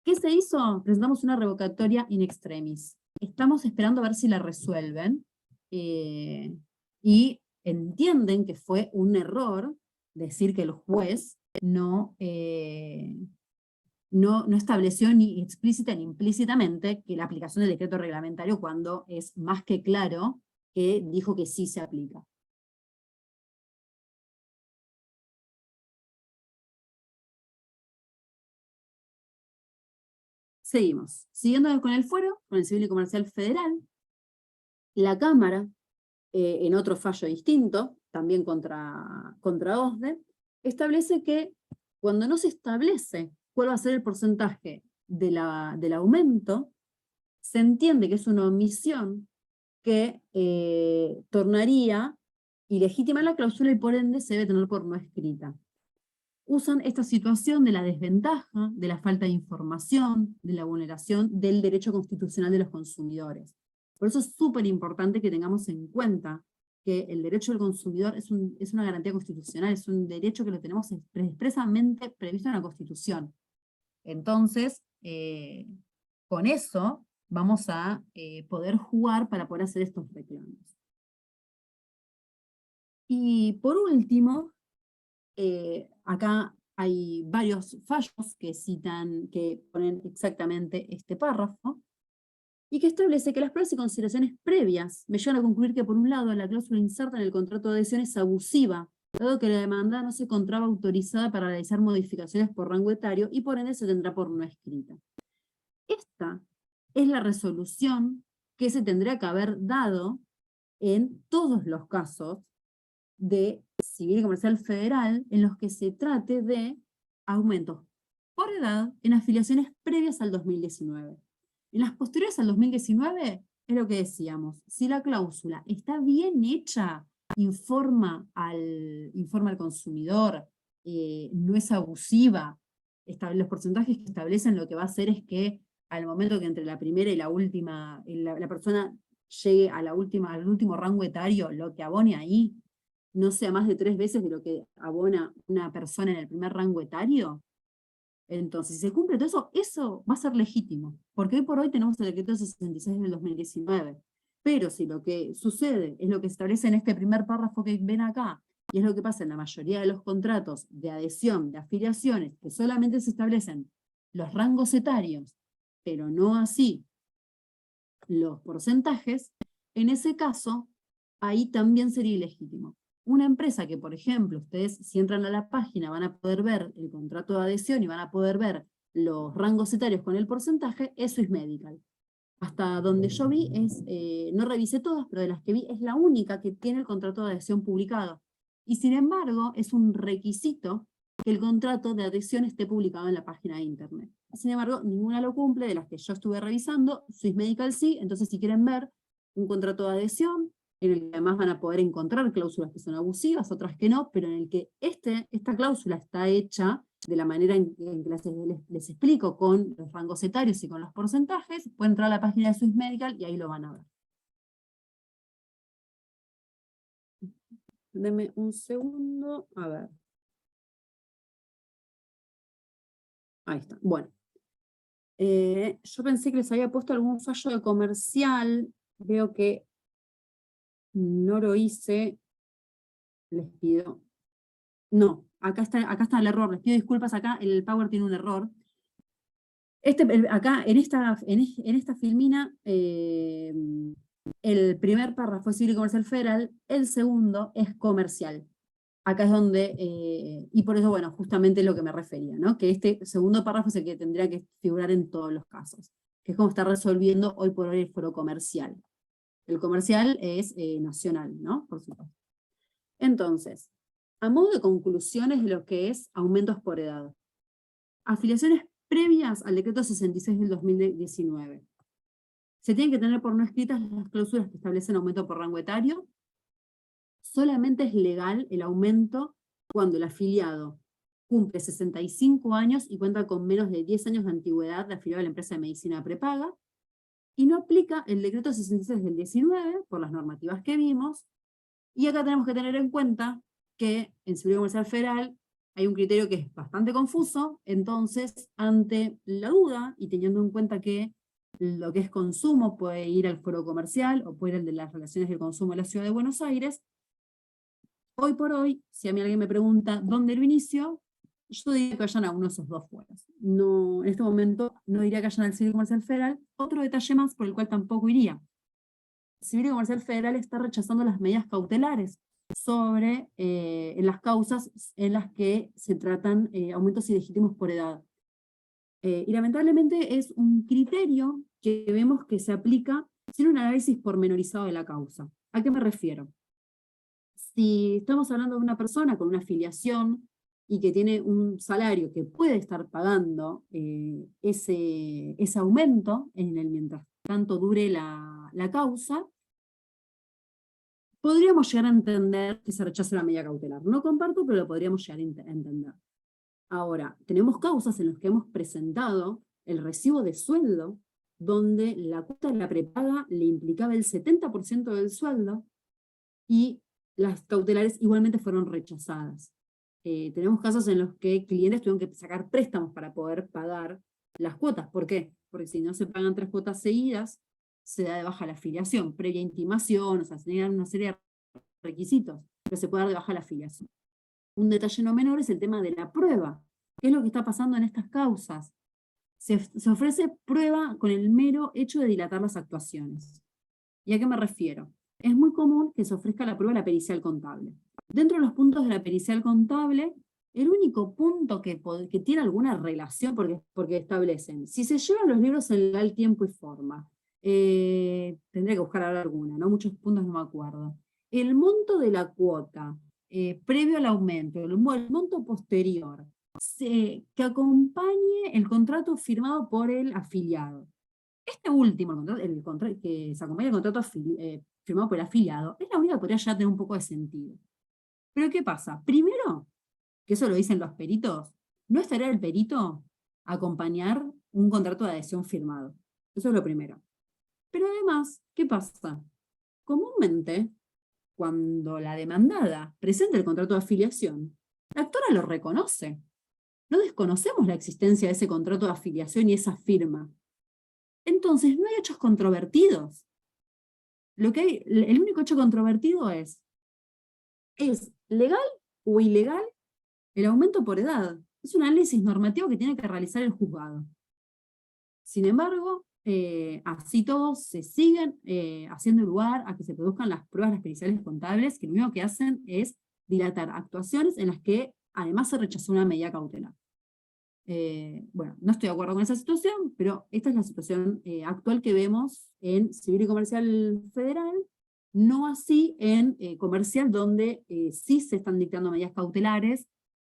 ¿Qué se hizo? Presentamos una revocatoria in extremis. Estamos esperando a ver si la resuelven. Y entienden que fue un error decir que el juez no estableció ni explícita ni implícitamente que la aplicación del decreto reglamentario, cuando es más que claro que dijo que sí se aplica. Seguimos. Siguiendo con el fuero, con el Civil y Comercial Federal, la Cámara, en otro fallo distinto, también contra OSDE, establece que cuando no se establece cuál va a ser el porcentaje del aumento, se entiende que es una omisión que tornaría ilegítima la cláusula y por ende se debe tener por no escrita. Usan esta situación de la desventaja, de la falta de información, de la vulneración del derecho constitucional de los consumidores. Por eso es súper importante que tengamos en cuenta que el derecho del consumidor es una garantía constitucional, es un derecho que lo tenemos expresamente previsto en la Constitución. Entonces, con eso vamos a poder jugar para poder hacer estos reclamos. Y por último, acá hay varios fallos que citan, que ponen exactamente este párrafo, y que establece que las pruebas y consideraciones previas me llevan a concluir que, por un lado, la cláusula inserta en el contrato de adhesión es abusiva, dado que la demanda no se encontraba autorizada para realizar modificaciones por rango etario y por ende se tendrá por no escrita. Esta es la resolución que se tendría que haber dado en todos los casos de Civil y Comercial Federal en los que se trate de aumentos por edad en afiliaciones previas al 2019. En las posteriores al 2019 es lo que decíamos, si la cláusula está bien hecha, informa al consumidor, no es abusiva, los porcentajes que establecen lo que va a hacer es que al momento que entre la primera y la última, la persona llegue a al último rango etario, lo que abone ahí no sea más de 3 veces de lo que abona una persona en el primer rango etario, entonces, si se cumple todo eso, eso va a ser legítimo, porque hoy por hoy tenemos el decreto 66 del 2019. Pero si lo que sucede es lo que se establece en este primer párrafo que ven acá, y es lo que pasa en la mayoría de los contratos de adhesión, de afiliaciones, que solamente se establecen los rangos etarios, pero no así los porcentajes, en ese caso, ahí también sería ilegítimo. Una empresa que, por ejemplo, ustedes si entran a la página van a poder ver el contrato de adhesión y van a poder ver los rangos etarios con el porcentaje, es Swissmedical. Hasta donde yo vi, no revisé todas, pero de las que vi, es la única que tiene el contrato de adhesión publicado. Y sin embargo, es un requisito que el contrato de adhesión esté publicado en la página de internet. Sin embargo, ninguna lo cumple, de las que yo estuve revisando, Swissmedical sí, entonces si quieren ver un contrato de adhesión, en el que además van a poder encontrar cláusulas que son abusivas, otras que no, pero en el que esta cláusula está hecha de la manera en que les explico, con los rangos etarios y con los porcentajes, pueden entrar a la página de Swissmedical y ahí lo van a ver. Denme un segundo, a ver. Ahí está, bueno. Yo pensé que les había puesto algún fallo de comercial, veo que no lo hice, les pido. No, acá está el error, les pido disculpas, acá el Power tiene un error. Acá, en esta filmina, el primer párrafo es Civil y Comercial Federal, el segundo es comercial. Acá es donde, y por eso, bueno, justamente lo que me refería, ¿no? Que este segundo párrafo es el que tendría que figurar en todos los casos, que es como está resolviendo hoy por hoy el foro comercial. El comercial es nacional, ¿no? Por supuesto. Entonces, a modo de conclusiones de lo que es aumentos por edad. Afiliaciones previas al decreto 66 del 2019. Se tienen que tener por no escritas las cláusulas que establecen aumento por rango etario. Solamente es legal el aumento cuando el afiliado cumple 65 años y cuenta con menos de 10 años de antigüedad de afiliado a la empresa de medicina prepaga, y no aplica el decreto 66 del 19 por las normativas que vimos, y acá tenemos que tener en cuenta que en Seguridad Comercial Federal hay un criterio que es bastante confuso, entonces, ante la duda, y teniendo en cuenta que lo que es consumo puede ir al foro comercial, o puede ir al de las relaciones del consumo de la Ciudad de Buenos Aires, Hoy por hoy, si a mí alguien me pregunta dónde lo inicio, yo diría que vayan a uno de esos dos fueros. No, en este momento no diría que vayan al Civil y Comercial Federal. Otro detalle más por el cual tampoco iría. El Civil y Comercial Federal está rechazando las medidas cautelares sobre en las causas en las que se tratan aumentos ilegítimos por edad. Y lamentablemente es un criterio que vemos que se aplica sin un análisis pormenorizado de la causa. ¿A qué me refiero? Si estamos hablando de una persona con una afiliación y que tiene un salario que puede estar pagando ese aumento mientras tanto dure la causa, podríamos llegar a entender que se rechaza la medida cautelar. No comparto, pero lo podríamos llegar a entender. Ahora, tenemos causas en las que hemos presentado el recibo de sueldo, donde la cuota de la prepaga le implicaba el 70% del sueldo, y las cautelares igualmente fueron rechazadas. Tenemos casos en los que clientes tuvieron que sacar préstamos para poder pagar las cuotas. ¿Por qué? Porque si no se pagan 3 cuotas seguidas, se da de baja la afiliación, previa intimación, o sea, se niegan una serie de requisitos, pero se puede dar de baja la afiliación. Un detalle no menor es el tema de la prueba. ¿Qué es lo que está pasando en estas causas? Se ofrece prueba con el mero hecho de dilatar las actuaciones. ¿Y a qué me refiero? Es muy común que se ofrezca la prueba de la pericial contable. Dentro de los puntos de la pericial contable, el único punto que tiene alguna relación, porque establecen, si se llevan los libros en legal tiempo y forma, tendré que buscar ahora alguna, ¿no? Muchos puntos no me acuerdo. El monto de la cuota, previo al aumento, el monto posterior, que acompañe el contrato firmado por el afiliado. Este último, que se acompaña el contrato firmado por el afiliado, es la única que podría ya tener un poco de sentido. Pero ¿qué pasa? Primero, que eso lo dicen los peritos, no estaría el perito acompañar un contrato de adhesión firmado. Eso es lo primero. Pero además, ¿qué pasa? Comúnmente, cuando la demandada presenta el contrato de afiliación, la actora lo reconoce. No desconocemos la existencia de ese contrato de afiliación y esa firma. Entonces, no hay hechos controvertidos. El único hecho controvertido ¿es legal o ilegal el aumento por edad? Es un análisis normativo que tiene que realizar el juzgado. Sin embargo, así todos se siguen haciendo lugar a que se produzcan las pruebas periciales contables, que lo único que hacen es dilatar actuaciones en las que además se rechazó una medida cautelar. Bueno, no estoy de acuerdo con esa situación, pero esta es la situación actual que vemos en Civil y Comercial Federal, no así en Comercial, donde sí se están dictando medidas cautelares.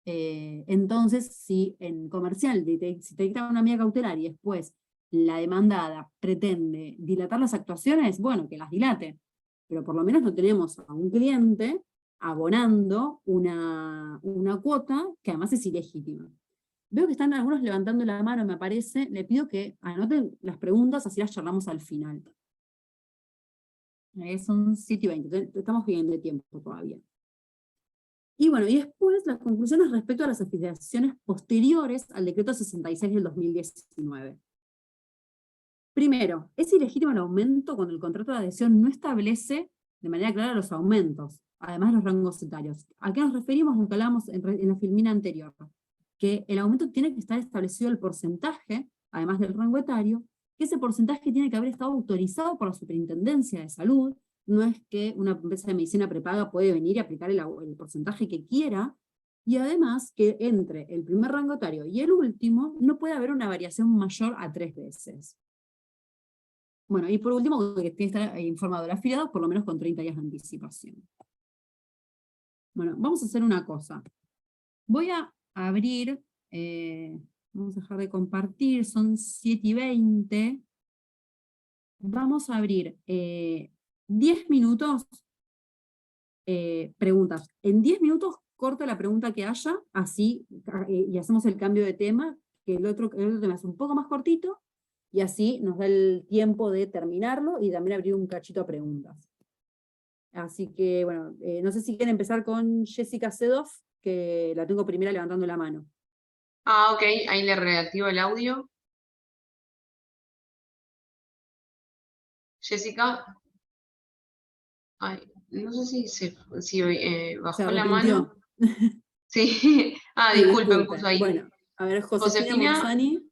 Entonces, si en Comercial si te dictan una medida cautelar y después la demandada pretende dilatar las actuaciones, bueno, que las dilate, pero por lo menos no tenemos a un cliente abonando una cuota que además es ilegítima. Veo que están algunos levantando la mano, me parece. Le pido que anoten las preguntas, así las charlamos al final. Son 7:20, estamos bien de tiempo todavía. Y bueno, y después las conclusiones respecto a las afiliaciones posteriores al decreto 66 del 2019. Primero, es ilegítimo el aumento cuando el contrato de adhesión no establece de manera clara los aumentos, además de los rangos etarios. ¿A qué nos referimos? Lo que hablábamos en la filmina anterior, que el aumento tiene que estar establecido el porcentaje, además del rango etario, que ese porcentaje tiene que haber estado autorizado por la Superintendencia de Salud. No es que una empresa de medicina prepaga puede venir y aplicar el porcentaje que quiera, y además que entre el primer rango etario y el último no puede haber una variación mayor a 3 veces. Bueno, y por último, que tiene que estar informado el afiliado por lo menos con 30 días de anticipación. Bueno, vamos a hacer una cosa. Voy a abrir, vamos a dejar de compartir, son 7:20. Vamos a abrir 10 minutos preguntas. En 10 minutos corto la pregunta que haya, así, y hacemos el cambio de tema, que el otro tema es un poco más cortito, y así nos da el tiempo de terminarlo y también abrir un cachito a preguntas. Así que, bueno, no sé si quieren empezar con Jessica Sedoff, que la tengo primera levantando la mano. Ah, ok, ahí le reactivo el audio. Jessica. Ay, no sé si bajó Se la mano. arrepintió. Sí. Ah, Sí, disculpen, puso disculpe. ahí. Bueno, a ver, Josefina Josefina, Morzani.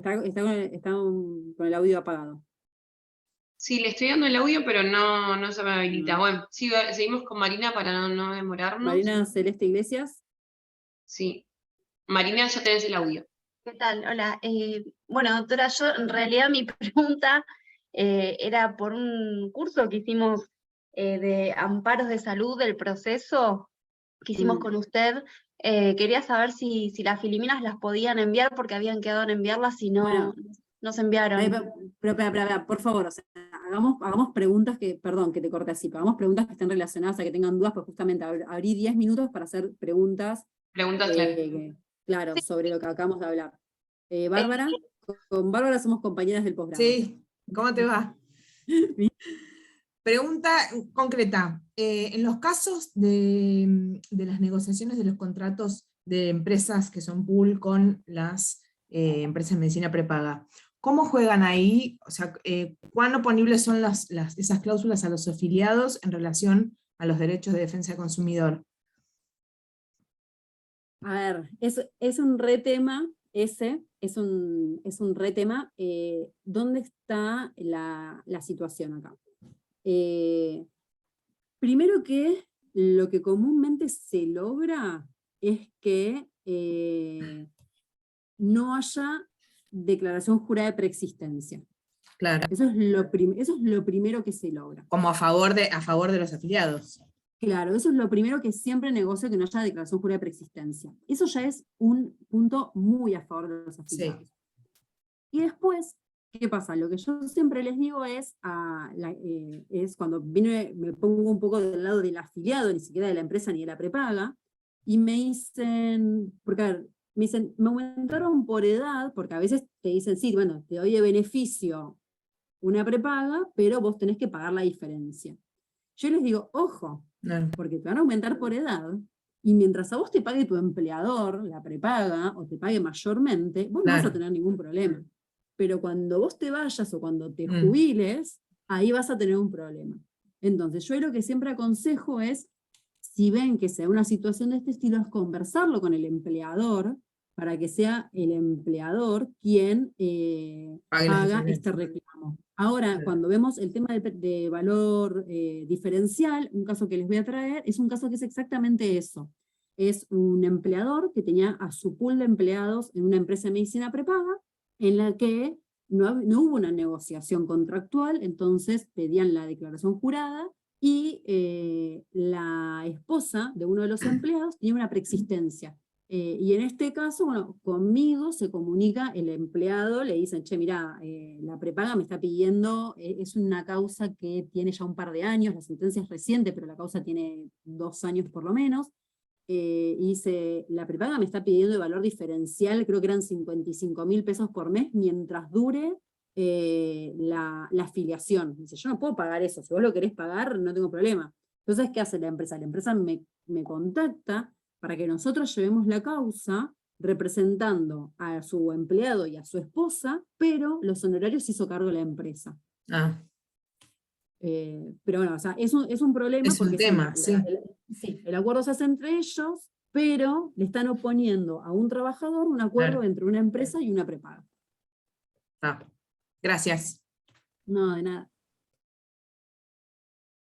Con el audio apagado. sí, le estoy dando el audio, pero no se me habilita. Mm. Bueno, seguimos con Marina para no demorarnos. Marina Celeste Iglesias. Sí. Marina, ya tenés el audio. ¿Qué tal? Hola. Bueno, doctora, yo en realidad mi pregunta era por un curso que hicimos de amparos de salud del proceso que hicimos con usted. Quería saber si las filiminas las podían enviar porque habían quedado en enviarlas y Bueno, no se enviaron. pero, espera, por favor, o sea, hagamos preguntas perdón, que te corte así, pero hagamos preguntas que estén relacionadas a que tengan dudas, pues justamente abrí 10 minutos para hacer preguntas, Preguntas claras. claro, sobre lo que acabamos de hablar. Eh, Bárbara, con Bárbara somos compañeras del posgrado. Sí, ¿cómo te va? Pregunta concreta. En los casos de las negociaciones de los contratos de empresas que son pool con las empresas de medicina prepaga, ¿cómo juegan ahí? O sea, ¿cuán oponibles son esas cláusulas a los afiliados en relación a los derechos de defensa del consumidor? A ver, es un re tema, es un re tema. ¿Dónde está la situación acá? Primero que lo que comúnmente se logra es que no haya declaración jurada de preexistencia. Claro, Eso es lo primero que se logra. como a favor de los afiliados. Claro, eso es lo primero que siempre negocio, que no haya declaración jurada de preexistencia. Eso ya es un punto muy a favor de los afiliados. Sí. Y después, ¿qué pasa? Lo que yo siempre les digo es cuando me pongo un poco del lado del afiliado, ni siquiera de la empresa ni de la prepaga, y me dicen, porque a ver, me dicen, me aumentaron por edad, porque a veces te dicen, sí, bueno, te doy de beneficio una prepaga, pero vos tenés que pagar la diferencia. Yo les digo, ojo, No. porque te van a aumentar por edad, y mientras a vos te pague tu empleador la prepaga, o te pague mayormente, vos no vas a Claro. tener ningún problema. Pero cuando vos te vayas o cuando te Mm. jubiles, ahí vas a tener un problema. Entonces, yo lo que siempre aconsejo es, si ven que sea una situación de este estilo, es conversarlo con el empleador, para que sea el empleador quien Pague las haga diferencias. este reclamo. Ahora, Claro. cuando vemos el tema de valor diferencial, un caso que les voy a traer, es un caso que es exactamente eso. Es un empleador que tenía a su pool de empleados en una empresa de medicina prepaga, en la que no hubo una negociación contractual, entonces pedían la declaración jurada, y la esposa de uno de los empleados tenía una preexistencia. Y en este caso, bueno, conmigo se comunica el empleado, le dicen, che, mirá, la prepaga me está pidiendo, es una causa que tiene ya un par de años, la sentencia es reciente, pero la causa tiene 2 años por lo menos, y dice, la prepaga me está pidiendo de valor diferencial, creo que eran 55.000 pesos por mes, mientras dure la afiliación. Dice, yo no puedo pagar eso, si vos lo querés pagar, no tengo problema. Entonces, ¿qué hace la empresa? La empresa me contacta para que nosotros llevemos la causa representando a su empleado y a su esposa, pero los honorarios se hizo cargo la empresa. Ah, Pero bueno, o sea, es un problema es un porque tema, sí, sí. sí, el acuerdo se hace entre ellos, pero le están oponiendo a un trabajador un acuerdo Claro. entre una empresa y una prepaga. Ah, gracias. No, de nada.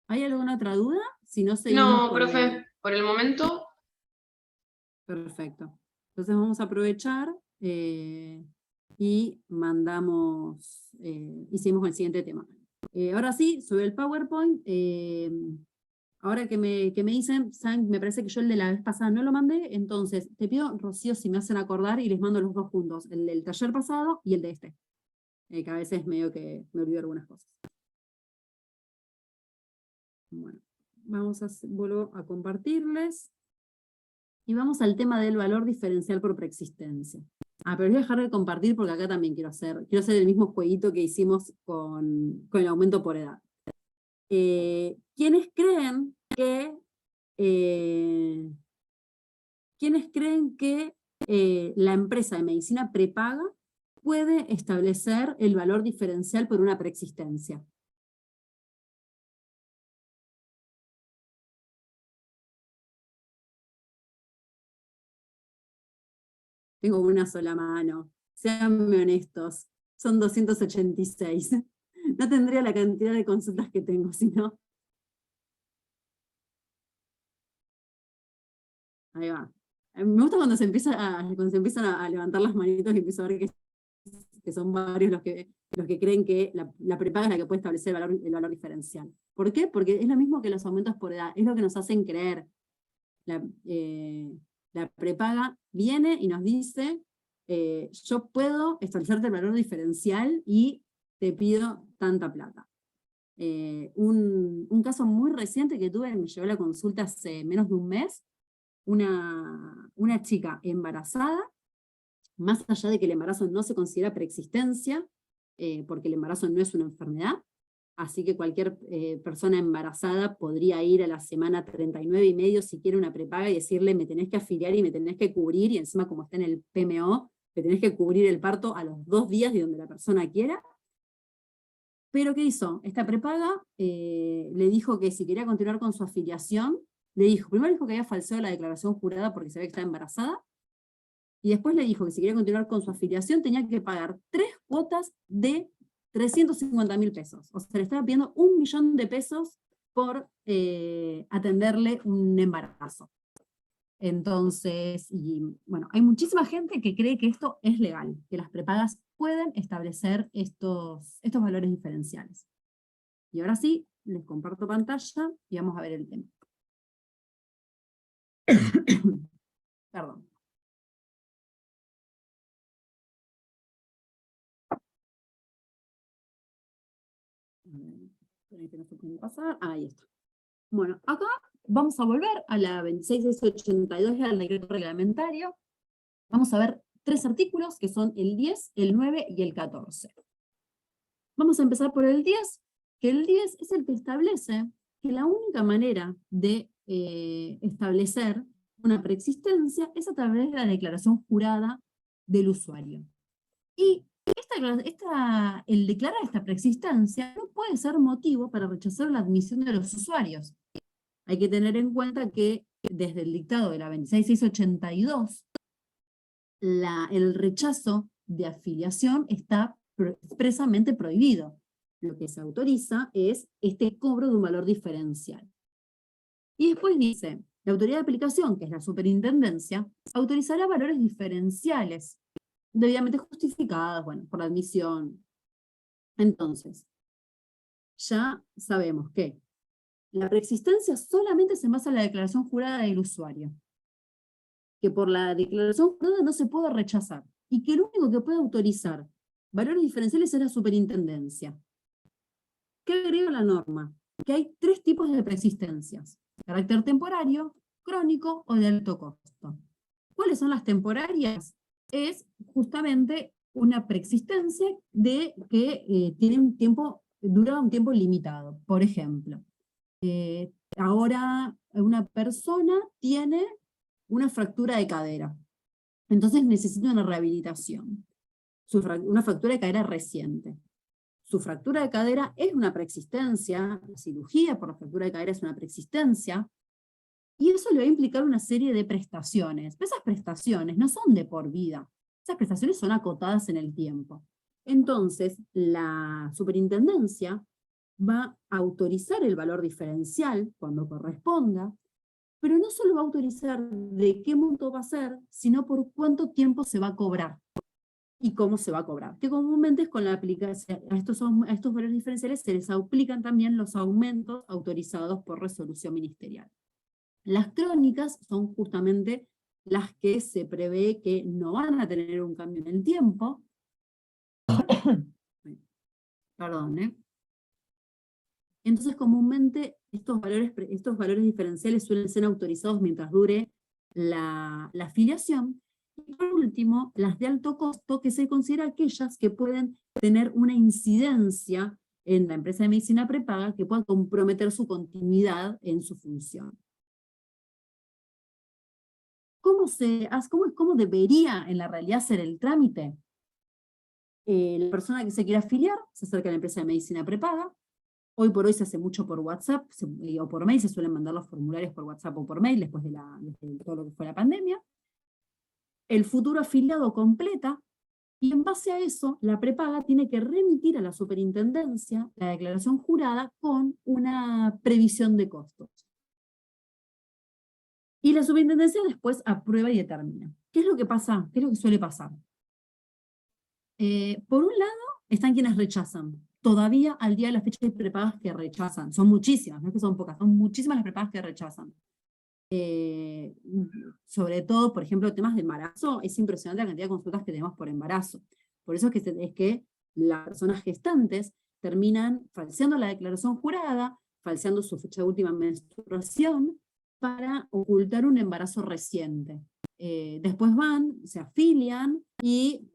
¿Hay alguna otra duda? Si no, seguimos No, con profe, por el momento, Perfecto. Entonces vamos a aprovechar y y seguimos con el siguiente tema. Ahora sí, sobre el PowerPoint, ahora que me dicen, saben, me parece que yo el de la vez pasada no lo mandé, entonces te pido, Rocío, si me hacen acordar y les mando los dos juntos, el del taller pasado y el de este, que a veces medio que me olvido algunas cosas. Bueno, vuelvo a compartirles. Y vamos al tema del valor diferencial por preexistencia. Pero voy a dejar de compartir porque acá también quiero hacer el mismo jueguito que hicimos con el aumento por edad. ¿Quiénes creen que la empresa de medicina prepaga puede establecer el valor diferencial por una preexistencia. Tengo una sola mano. Seanme honestos. Son 286. No tendría la cantidad de consultas que tengo, si no. Ahí va. Me gusta cuando se empiezan a levantar las manitos y empiezo a ver que son varios los que creen que la prepaga es la que puede establecer el valor diferencial. ¿Por qué? Porque es lo mismo que los aumentos por edad, es lo que nos hacen creer. La prepaga viene y nos dice, yo puedo establecerte el valor diferencial y te pido tanta plata. Un caso muy reciente que tuve, me llegó a la consulta hace menos de un mes, una chica embarazada, más allá de que el embarazo no se considera preexistencia, porque el embarazo no es una enfermedad, así que cualquier persona embarazada podría ir a la semana 39 y medio si quiere una prepaga y decirle me tenés que afiliar y me tenés que cubrir, y encima como está en el PMO, me tenés que cubrir el parto a los 2 días de donde la persona quiera. Pero ¿qué hizo? Esta prepaga le dijo que si quería continuar con su afiliación, primero dijo que había falseado la declaración jurada porque sabía que estaba embarazada, y después le dijo que si quería continuar con su afiliación tenía que pagar 3 cuotas de 350.000 pesos. O sea, le estaba pidiendo 1 millón de pesos por atenderle un embarazo. Entonces, y bueno, hay muchísima gente que cree que esto es legal, que las prepagas pueden establecer estos valores diferenciales. Y ahora sí, les comparto pantalla y vamos a ver el tema. Perdón. Que no se puede pasar. Ahí está. Bueno, acá vamos a volver a la 26682, al decreto reglamentario. Vamos a ver 3 artículos, que son el 10, el 9 y el 14. Vamos a empezar por el 10, que el 10 es el que establece que la única manera de establecer una preexistencia es a través de la declaración jurada del usuario. Y el declarar esta preexistencia no puede ser motivo para rechazar la admisión de los usuarios. Hay que tener en cuenta que desde el dictado de la 26682, el rechazo de afiliación está expresamente prohibido. Lo que se autoriza es este cobro de un valor diferencial. Y después dice, la autoridad de aplicación, que es la superintendencia, autorizará valores diferenciales debidamente justificadas, bueno, por la admisión. Entonces, ya sabemos que la preexistencia solamente se basa en la declaración jurada del usuario, que por la declaración jurada no se puede rechazar, y que el único que puede autorizar valores diferenciales es la superintendencia. ¿Qué agrega la norma? Que hay 3 tipos de preexistencias: carácter temporario, crónico o de alto costo. ¿Cuáles son las temporarias? Es justamente una preexistencia de que dura un tiempo limitado. Por ejemplo, ahora una persona tiene una fractura de cadera, entonces necesita una rehabilitación, una fractura de cadera reciente. Su fractura de cadera es una preexistencia, la cirugía por la fractura de cadera es una preexistencia, y eso le va a implicar una serie de prestaciones. Esas prestaciones no son de por vida, esas prestaciones son acotadas en el tiempo. Entonces, la superintendencia va a autorizar el valor diferencial cuando corresponda, pero no solo va a autorizar de qué monto va a ser, sino por cuánto tiempo se va a cobrar y cómo se va a cobrar. Que comúnmente es con la aplicación, a estos valores diferenciales se les aplican también los aumentos autorizados por resolución ministerial. Las crónicas son justamente las que se prevé que no van a tener un cambio en el tiempo. Perdón, Entonces, comúnmente, estos valores diferenciales suelen ser autorizados mientras dure la afiliación. Y por último, las de alto costo, que se consideran aquellas que pueden tener una incidencia en la empresa de medicina prepaga que pueda comprometer su continuidad en su función. ¿Cómo debería en la realidad ser el trámite? La persona que se quiere afiliar se acerca a la empresa de medicina prepaga. Hoy por hoy se hace mucho por WhatsApp o por mail, se suelen mandar los formularios por WhatsApp o por mail después de todo lo que fue la pandemia. El futuro afiliado completa, y en base a eso, la prepaga tiene que remitir a la superintendencia la declaración jurada con una previsión de costos. Y la superintendencia después aprueba y determina. ¿Qué es lo que pasa? ¿Qué es lo que suele pasar? Por un lado, están quienes rechazan. Todavía al día de la fecha hay prepagas que rechazan. Son muchísimas, no es que son pocas, son muchísimas las prepagas que rechazan. Sobre todo, por ejemplo, temas de embarazo, es impresionante la cantidad de consultas que tenemos por embarazo. Por eso es que las personas gestantes terminan falseando la declaración jurada, falseando su fecha de última menstruación, para ocultar un embarazo reciente. Después van, se afilian, y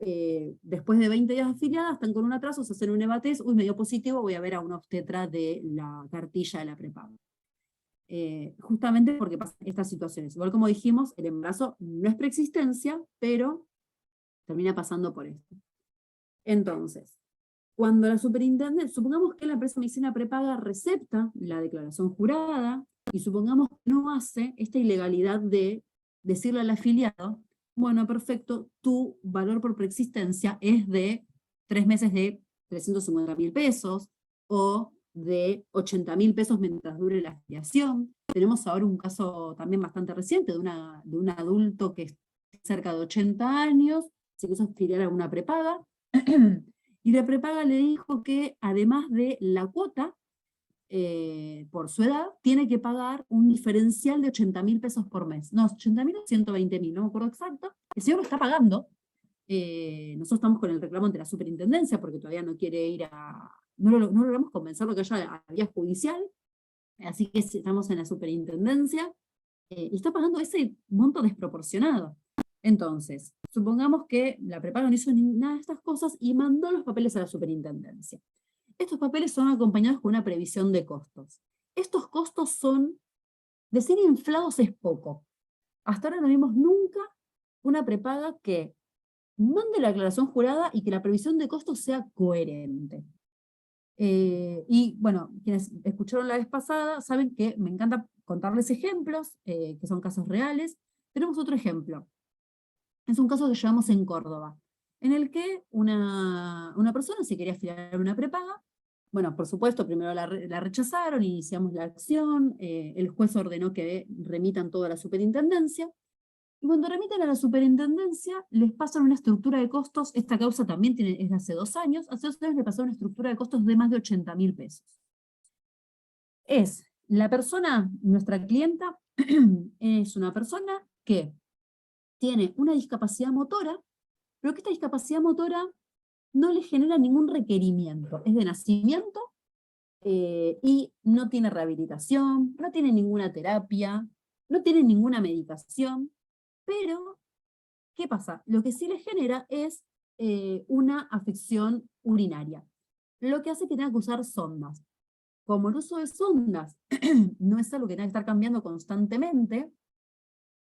después de 20 días afiliadas, están con un atraso, se hacen un EVA-test, uy, me dio positivo, voy a ver a una obstetra de la cartilla de la prepaga. Justamente porque pasan estas situaciones. Igual como dijimos, el embarazo no es preexistencia, pero termina pasando por esto. Entonces, cuando la superintendencia, supongamos que la empresa de medicina prepaga recepta la declaración jurada, y supongamos que no hace esta ilegalidad de decirle al afiliado, bueno, perfecto, tu valor por preexistencia es de 3 meses de 350.000 pesos, o de 80.000 pesos mientras dure la afiliación. Tenemos ahora un caso también bastante reciente de un adulto que es cerca de 80 años, se quiso afiliar a una prepaga, y la prepaga le dijo que además de la cuota, por su edad, tiene que pagar un diferencial de 80.000 pesos por mes. No, 80.000 o 120.000, no me acuerdo exacto. El señor lo está pagando. Nosotros estamos con el reclamo ante la superintendencia porque todavía no quiere ir a... No logramos convencerlo que haya a vía judicial, así que estamos en la superintendencia, y está pagando ese monto desproporcionado. Entonces, supongamos que la prepaga no hizo nada de estas cosas y mandó los papeles a la superintendencia. Estos papeles son acompañados con una previsión de costos. Estos costos son, decir inflados es poco. Hasta ahora no vimos nunca una prepaga que mande la declaración jurada y que la previsión de costos sea coherente. Y bueno, quienes escucharon la vez pasada saben que me encanta contarles ejemplos, que son casos reales. Tenemos otro ejemplo. Es un caso que llevamos en Córdoba, en el que una persona se quería afiliar a una prepaga. Bueno, por supuesto, primero la rechazaron, iniciamos la acción, el juez ordenó que remitan todo a la superintendencia, y cuando remiten a la superintendencia, les pasan una estructura de costos. Esta causa también es de hace 2 años, hace 2 años le pasaron una estructura de costos de más de 80.000 pesos. Es la persona, nuestra clienta, es una persona que tiene una discapacidad motora, pero que esta discapacidad motora no le genera ningún requerimiento, es de nacimiento, y no tiene rehabilitación, no tiene ninguna terapia, no tiene ninguna medicación, pero, ¿qué pasa? Lo que sí le genera es una afección urinaria, lo que hace que tenga que usar sondas. Como el uso de sondas no es algo que tenga que estar cambiando constantemente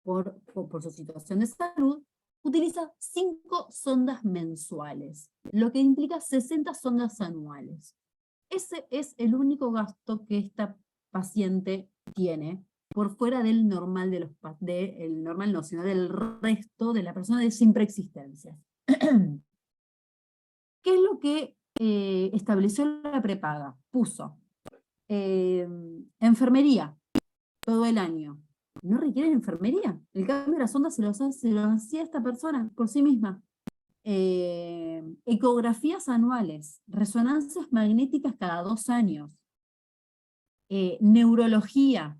por su situación de salud, utiliza 5 sondas mensuales, lo que implica 60 sondas anuales. Ese es el único gasto que esta paciente tiene, por fuera del normal del normal no, sino del resto de la persona de sin preexistencia. ¿Qué es lo que estableció la prepaga? Puso enfermería todo el año. No requieren enfermería. El cambio de la sonda se lo hacía esta persona por sí misma. Ecografías anuales, resonancias magnéticas cada 2 años, neurología,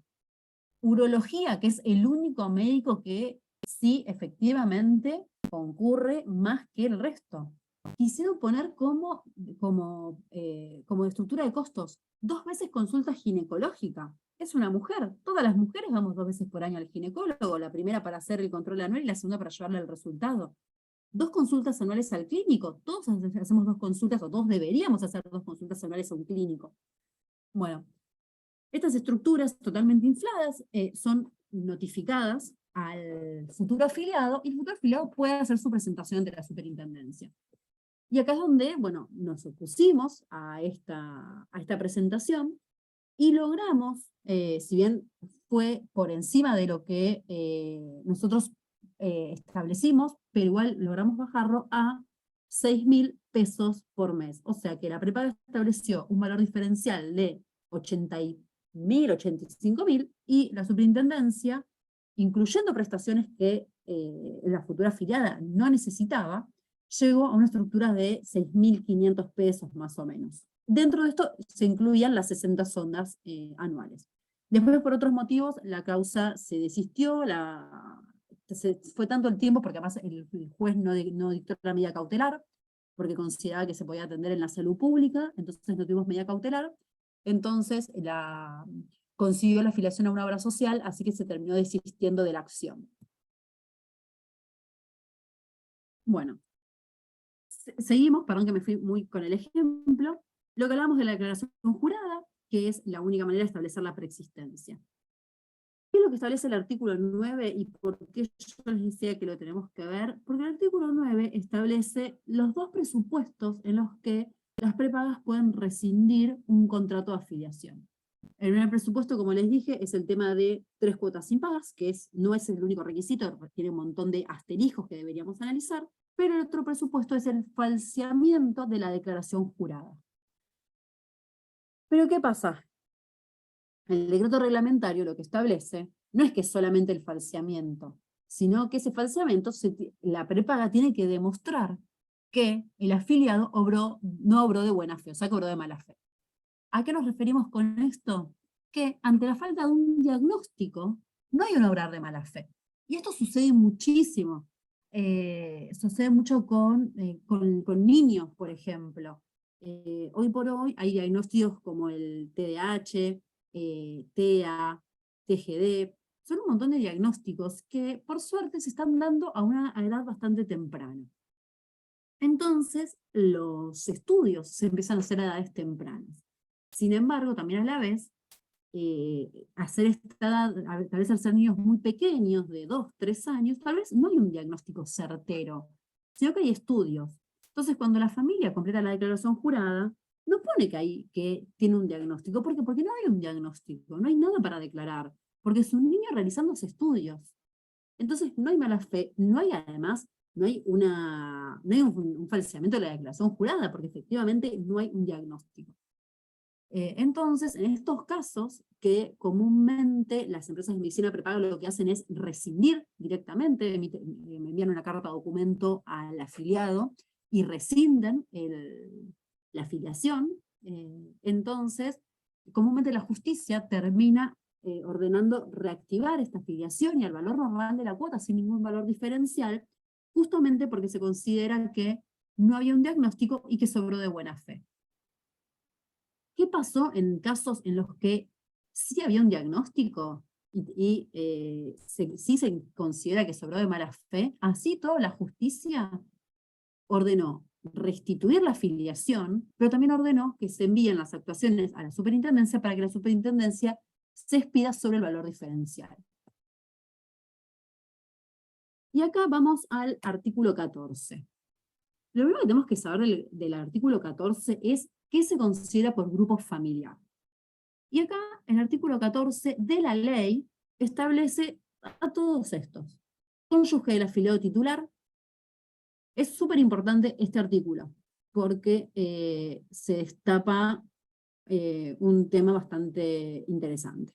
urología, que es el único médico que sí efectivamente concurre más que el resto. Quisieron poner como estructura de costos 2 veces consulta ginecológica. Es una mujer, todas las mujeres vamos 2 veces por año al ginecólogo, la primera para hacer el control anual y la segunda para llevarle el resultado. 2 consultas anuales al clínico, todos hacemos 2 consultas, o todos deberíamos hacer 2 consultas anuales a un clínico. Bueno, estas estructuras totalmente infladas son notificadas al futuro afiliado, y el futuro afiliado puede hacer su presentación ante la superintendencia. Y acá es donde, bueno, nos opusimos a esta presentación y logramos, si bien fue por encima de lo que nosotros establecimos, pero igual logramos bajarlo a 6.000 pesos por mes. O sea que la prepaga estableció un valor diferencial de 80.000, 85.000, y la superintendencia, incluyendo prestaciones que la futura afiliada no necesitaba, llegó a una estructura de 6.500 pesos más o menos. Dentro de esto se incluían las 60 sondas anuales. Después, por otros motivos, la causa se desistió, fue tanto el tiempo, porque además el juez no dictó la medida cautelar, porque consideraba que se podía atender en la salud pública, entonces no tuvimos medida cautelar. Entonces consiguió la afiliación a una obra social, así que se terminó desistiendo de la acción. Bueno, seguimos, perdón que me fui muy con el ejemplo, lo que hablamos de la declaración jurada, que es la única manera de establecer la preexistencia. ¿Qué es lo que establece el artículo 9 y por qué yo les decía que lo tenemos que ver? Porque el artículo 9 establece los dos presupuestos en los que las prepagas pueden rescindir un contrato de afiliación. El primer presupuesto, como les dije, es el tema de 3 cuotas impagas, que no es el único requisito, tiene un montón de asteriscos que deberíamos analizar, pero el otro presupuesto es el falseamiento de la declaración jurada. ¿Pero qué pasa? El decreto reglamentario lo que establece no es que solamente el falseamiento, sino que ese falseamiento, la prepaga tiene que demostrar que el afiliado no obró de buena fe, o sea que obró de mala fe. ¿A qué nos referimos con esto? Que ante la falta de un diagnóstico, no hay un obrar de mala fe. Y esto sucede muchísimo. Sucede mucho con niños, por ejemplo. Hoy por hoy hay diagnósticos como el TDAH, TEA, TGD, son un montón de diagnósticos que por suerte se están dando a una edad bastante temprana. Entonces los estudios se empiezan a hacer a edades tempranas. Sin embargo, también a la vez, hacer esta edad, tal vez al ser niños muy pequeños, de 2, 3 años, tal vez no hay un diagnóstico certero, sino que hay estudios. Entonces, cuando la familia completa la declaración jurada, no pone que tiene un diagnóstico. ¿Por qué? Porque no hay un diagnóstico, no hay nada para declarar, porque es un niño realizando los estudios. Entonces, no hay mala fe, no hay además, no hay un falseamiento de la declaración jurada, porque efectivamente no hay un diagnóstico. Entonces, en estos casos, que comúnmente las empresas de medicina prepaga lo que hacen es rescindir directamente, me envían una carta documento al afiliado y rescinden la afiliación, entonces, comúnmente la justicia termina ordenando reactivar esta afiliación y al valor normal de la cuota sin ningún valor diferencial, justamente porque se considera que no había un diagnóstico y que sobró de buena fe. ¿Qué pasó en casos en los que sí había un diagnóstico y sí se considera que sobró de mala fe? Así toda la justicia ordenó restituir la afiliación, pero también ordenó que se envíen las actuaciones a la superintendencia para que la superintendencia se expida sobre el valor diferencial. Y acá vamos al artículo 14. Lo primero que tenemos que saber del artículo 14 es qué se considera por grupo familiar. Y acá, el artículo 14 de la ley establece a todos estos. Cónyuge del afiliado titular. Es súper importante este artículo, porque se destapa un tema bastante interesante.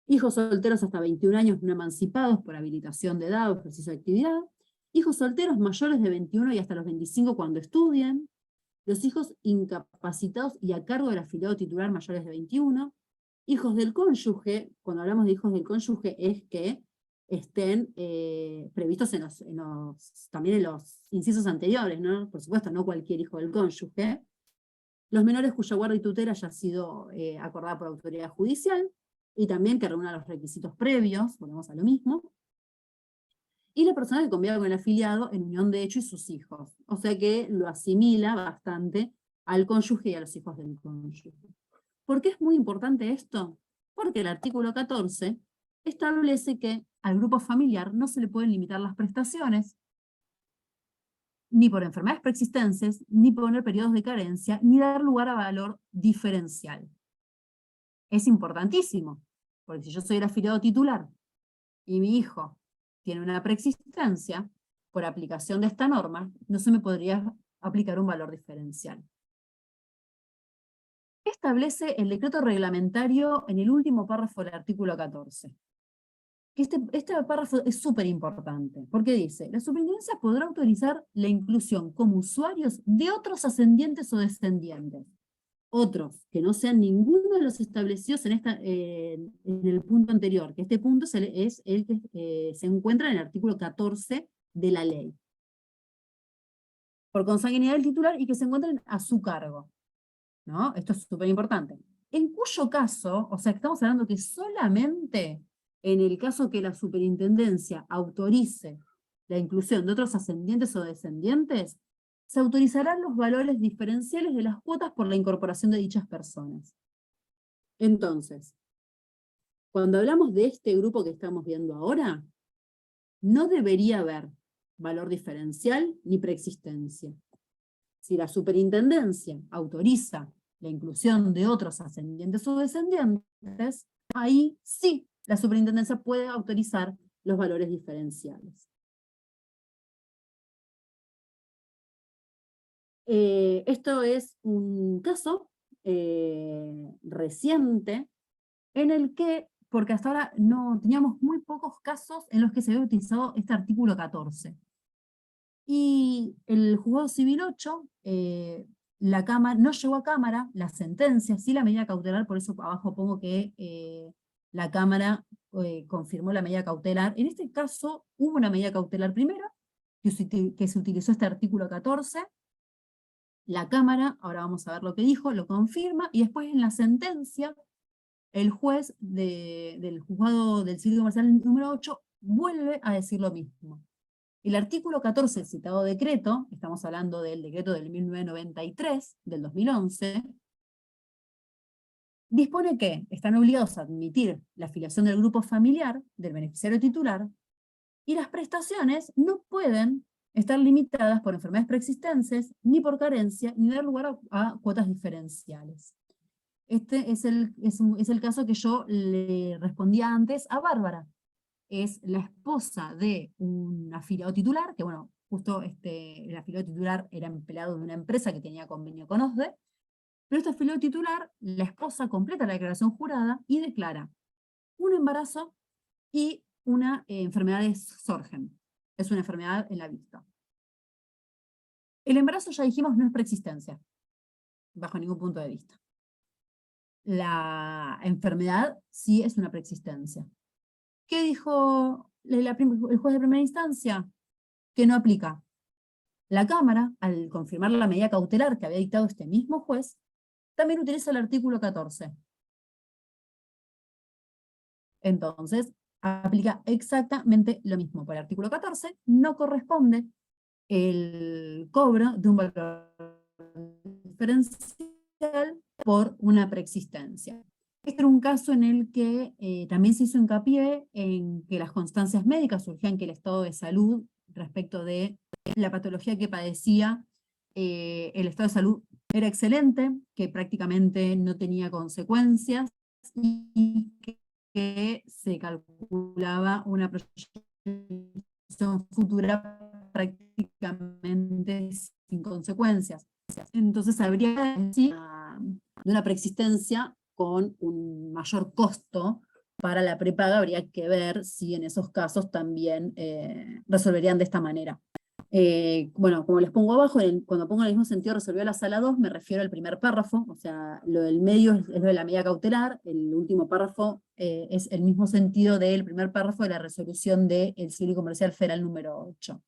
Hijos solteros hasta 21 años no emancipados por habilitación de edad o ejercicio de actividad. Hijos solteros mayores de 21 y hasta los 25 cuando estudien. Los hijos incapacitados y a cargo del afiliado titular mayores de 21, hijos del cónyuge, cuando hablamos de hijos del cónyuge es que estén previstos también en los incisos anteriores, ¿no? Por supuesto, no cualquier hijo del cónyuge. Los menores cuya guarda y tutela haya sido acordada por autoridad judicial, y también que reúna los requisitos previos, volvemos a lo mismo. Y la persona que conviva con el afiliado en unión de hecho y sus hijos. O sea que lo asimila bastante al cónyuge y a los hijos del cónyuge. ¿Por qué es muy importante esto? Porque el artículo 14 establece que al grupo familiar no se le pueden limitar las prestaciones. ni por enfermedades preexistentes, ni poner periodos de carencia, ni dar lugar a valor diferencial. Es importantísimo, porque si yo soy el afiliado titular y mi hijo tiene una preexistencia, por aplicación de esta norma, no se me podría aplicar un valor diferencial. ¿Qué establece el decreto reglamentario en el último párrafo del artículo 14? Este párrafo es súper importante, porque dice, la superintendencia podrá autorizar la inclusión como usuarios de otros ascendientes o descendientes, otros que no sean ninguno de los establecidos en el punto anterior, que este punto es el que se encuentra en el artículo 14 de la ley, por consanguinidad del titular y que se encuentren a su cargo, ¿no? Esto es súper importante. En cuyo caso, o sea, estamos hablando que solamente en el caso que la superintendencia autorice la inclusión de otros ascendientes o descendientes, se autorizarán los valores diferenciales de las cuotas por la incorporación de dichas personas. Entonces, cuando hablamos de este grupo que estamos viendo ahora, no debería haber valor diferencial ni preexistencia. Si la superintendencia autoriza la inclusión de otros ascendientes o descendientes, ahí sí la superintendencia puede autorizar los valores diferenciales. Esto es un caso reciente en el que, porque hasta ahora no teníamos muy pocos casos en los que se había utilizado este artículo 14. Y el juzgado civil 8, la Cámara, no llegó a Cámara la sentencia, sí la medida cautelar, por eso abajo pongo que la Cámara confirmó la medida cautelar. En este caso hubo una medida cautelar primero, que se utilizó este artículo 14, la Cámara, ahora vamos a ver lo que dijo, lo confirma, y después en la sentencia, el juez del juzgado del civil comercial número 8 vuelve a decir lo mismo. El artículo 14 del citado decreto, estamos hablando del decreto del 1993, del 2011, dispone que están obligados a admitir la afiliación del grupo familiar del beneficiario titular, y las prestaciones no pueden estar limitadas por enfermedades preexistentes, ni por carencia, ni dar lugar a cuotas diferenciales. Este es el caso que yo le respondía antes a Bárbara. Es la esposa de un afiliado titular, que bueno, justo el afiliado titular era empleado de una empresa que tenía convenio con OSDE, pero este afiliado titular, la esposa completa la declaración jurada y declara un embarazo y una enfermedad de Sjögren. Es una enfermedad en la vista. El embarazo, ya dijimos, no es preexistencia, bajo ningún punto de vista. La enfermedad sí es una preexistencia. ¿Qué dijo el juez de primera instancia? Que no aplica. La Cámara, al confirmar la medida cautelar que había dictado este mismo juez, también utiliza el artículo 14. Entonces, aplica exactamente lo mismo. Por el artículo 14 no corresponde el cobro de un valor diferencial por una preexistencia. Este era un caso en el que también se hizo hincapié en que las constancias médicas surgían que el estado de salud respecto de la patología que padecía, el estado de salud era excelente, que prácticamente no tenía consecuencias y que se calculaba una proyección futura prácticamente sin consecuencias. Entonces habría de una preexistencia con un mayor costo para la prepaga. Habría que ver si en esos casos también resolverían de esta manera. Bueno, como les pongo abajo, cuando pongo en el mismo sentido resolvió la sala 2, me refiero al primer párrafo, o sea, lo del medio es lo de la medida cautelar, el último párrafo es el mismo sentido del primer párrafo de la resolución del Civil y Comercial Federal número 8.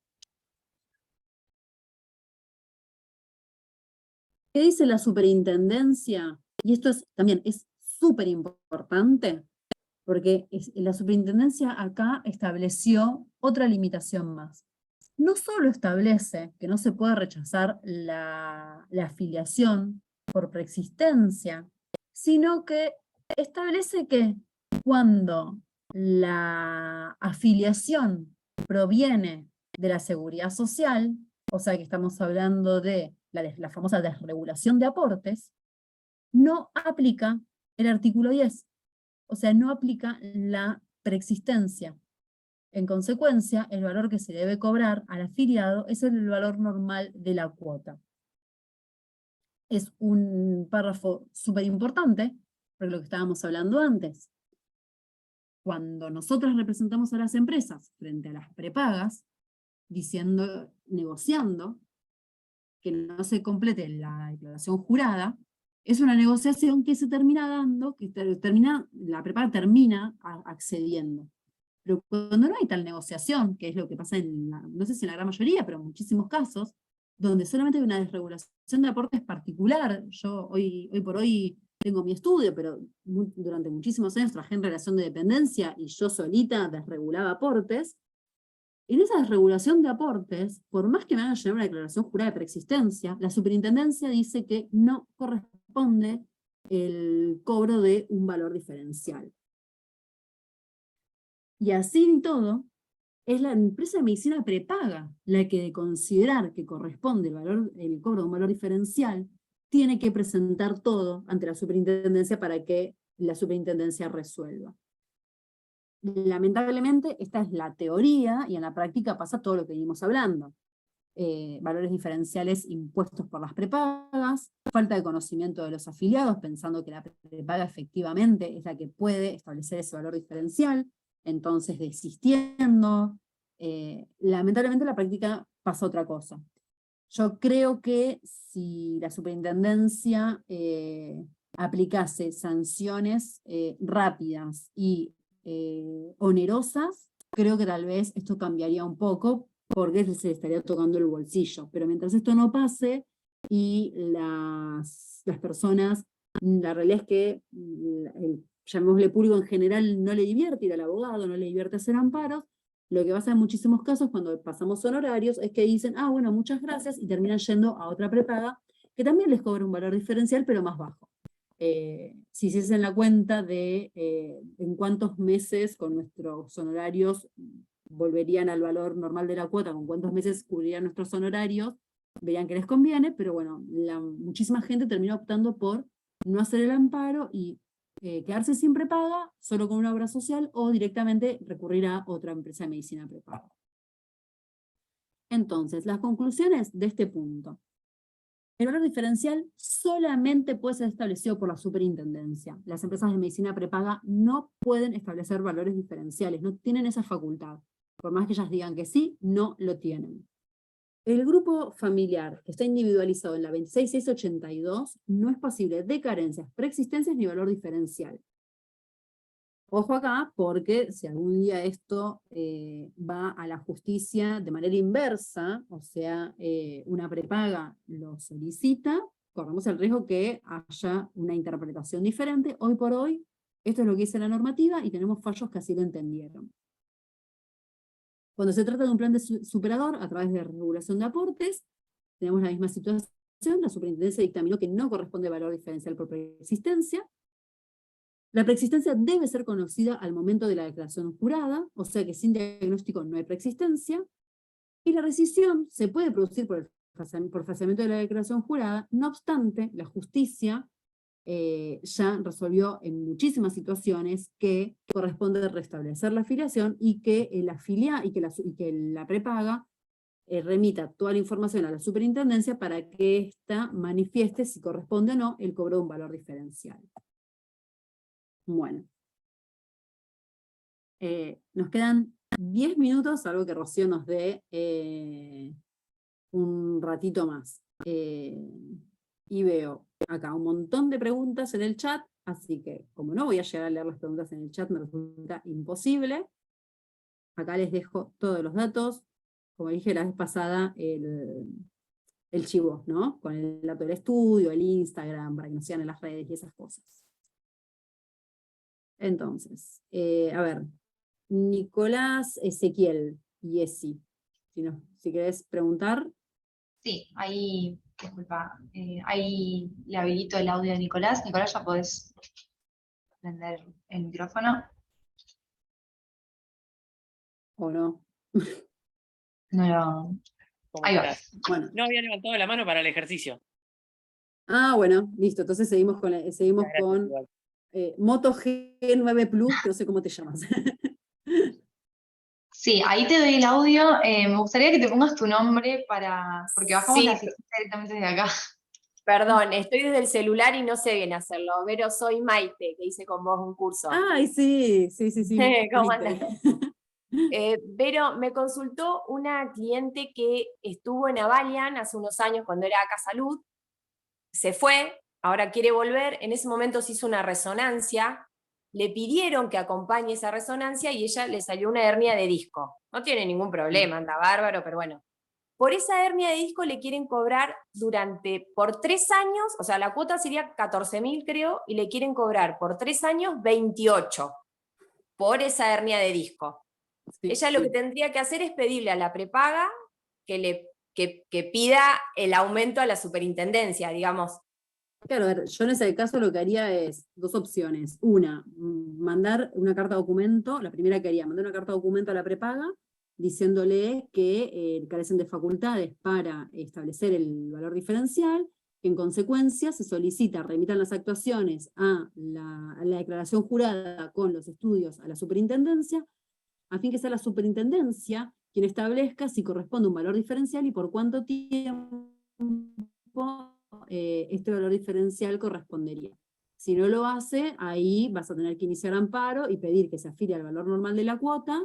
¿Qué dice la superintendencia? Y esto también es súper importante, porque la superintendencia acá estableció otra limitación más. No solo establece que no se puede rechazar la afiliación por preexistencia, sino que establece que cuando la afiliación proviene de la seguridad social, o sea que estamos hablando de la famosa desregulación de aportes, no aplica el artículo 10, o sea, no aplica la preexistencia. En consecuencia, el valor que se debe cobrar al afiliado es el valor normal de la cuota. Es un párrafo súper importante, por lo que estábamos hablando antes. Cuando nosotros representamos a las empresas frente a las prepagas, negociando que no se complete la declaración jurada, es una negociación que se termina dando, la prepaga termina accediendo. Pero cuando no hay tal negociación, que es lo que pasa no sé si en la gran mayoría, pero en muchísimos casos, donde solamente hay una desregulación de aportes particular. Yo hoy por hoy tengo mi estudio, pero durante muchísimos años trabajé en relación de dependencia y yo solita desregulaba aportes. En esa desregulación de aportes, por más que me hagan llenar una declaración jurada de preexistencia, la superintendencia dice que no corresponde el cobro de un valor diferencial. Y así y todo, es la empresa de medicina prepaga la que, de considerar que corresponde el cobro de un valor diferencial, tiene que presentar todo ante la superintendencia para que la superintendencia resuelva. Lamentablemente, esta es la teoría, y en la práctica pasa todo lo que venimos hablando. Valores diferenciales impuestos por las prepagas, falta de conocimiento de los afiliados, pensando que la prepaga efectivamente es la que puede establecer ese valor diferencial, entonces desistiendo. Lamentablemente en la práctica pasa otra cosa. Yo creo que si la superintendencia aplicase sanciones rápidas y onerosas, creo que tal vez esto cambiaría un poco, porque se le estaría tocando el bolsillo. Pero mientras esto no pase, y las personas, la realidad es que llamémosle público en general, no le divierte ir al abogado, no le divierte hacer amparos, lo que pasa en muchísimos casos cuando pasamos honorarios es que dicen, bueno, muchas gracias, y terminan yendo a otra prepaga, que también les cobra un valor diferencial, pero más bajo. Si se hacen la cuenta de en cuántos meses con nuestros honorarios volverían al valor normal de la cuota, con cuántos meses cubrirían nuestros honorarios, verían que les conviene, pero bueno, muchísima gente termina optando por no hacer el amparo y quedarse sin prepaga, solo con una obra social, o directamente recurrir a otra empresa de medicina prepaga. Entonces, las conclusiones de este punto. El valor diferencial solamente puede ser establecido por la superintendencia. Las empresas de medicina prepaga no pueden establecer valores diferenciales, no tienen esa facultad. Por más que ellas digan que sí, no lo tienen. El grupo familiar que está individualizado en la 26682 no es posible de carencias, preexistencias ni valor diferencial. Ojo acá, porque si algún día esto va a la justicia de manera inversa, o sea, una prepaga lo solicita, corremos el riesgo que haya una interpretación diferente. Hoy por hoy, esto es lo que dice la normativa y tenemos fallos que así lo entendieron. Cuando se trata de un plan de superador a través de regulación de aportes, tenemos la misma situación. La superintendencia dictaminó que no corresponde valor diferencial por preexistencia. La preexistencia debe ser conocida al momento de la declaración jurada, o sea que sin diagnóstico no hay preexistencia, y la rescisión se puede producir por falseamiento de la declaración jurada. No obstante, la justicia ya resolvió en muchísimas situaciones que corresponde restablecer la afiliación y que la prepaga remita toda la información a la superintendencia para que ésta manifieste si corresponde o no el cobro de un valor diferencial. Bueno. Nos quedan 10 minutos, algo que Rocío nos dé un ratito más. Y veo acá un montón de preguntas en el chat, así que como no voy a llegar a leer las preguntas en el chat, me resulta imposible. Acá les dejo todos los datos. Como dije la vez pasada, el chivo, ¿no? Con el dato del estudio, el Instagram, para que nos sigan en las redes y esas cosas. Entonces, a ver, Nicolás Ezequiel y Esi, si querés preguntar. Sí, ahí, disculpa, ahí le habilito el audio de Nicolás. Nicolás, ya podés prender el micrófono. ¿O no? No lo... ¿Cómo Ahí va. estás? Bueno. No había levantado la mano para el ejercicio. Bueno, listo. Entonces seguimos con, seguimos Muchas gracias, con igual. Moto G9 Plus, que no sé cómo te llamas. Sí, ahí te doy el audio. Me gustaría que te pongas tu nombre porque bajamos Sí, la sesión directamente desde acá. perdón, estoy desde el celular y no sé bien hacerlo. Vero, soy Maite, que hice con vos un curso. Ay, sí. ¿Cómo Maite. andás? Vero, me consultó una cliente que estuvo en Avalian hace unos años cuando era Acá Salud, se fue, ahora quiere volver, en ese momento se hizo una resonancia, le pidieron que acompañe esa resonancia y ella le salió una hernia de disco. No tiene ningún problema, anda bárbaro, pero bueno. Por esa hernia de disco le quieren cobrar por 3 años, o sea, la cuota sería 14.000 creo, y le quieren cobrar por 3 años 28 por esa hernia de disco. Sí. Ella lo que tendría que hacer es pedirle a la prepaga que pida el aumento a la superintendencia, digamos. Claro, a ver, yo en ese caso lo que haría es 2 opciones. Una, mandar una carta documento, la primera que haría, mandar una carta documento a la prepaga, diciéndole que carecen de facultades para establecer el valor diferencial, que en consecuencia se solicita, remitan las actuaciones a la declaración jurada con los estudios a la superintendencia, a fin que sea la superintendencia quien establezca si corresponde un valor diferencial y por cuánto tiempo este valor diferencial correspondería. Si no lo hace, ahí vas a tener que iniciar amparo y pedir que se afilie al valor normal de la cuota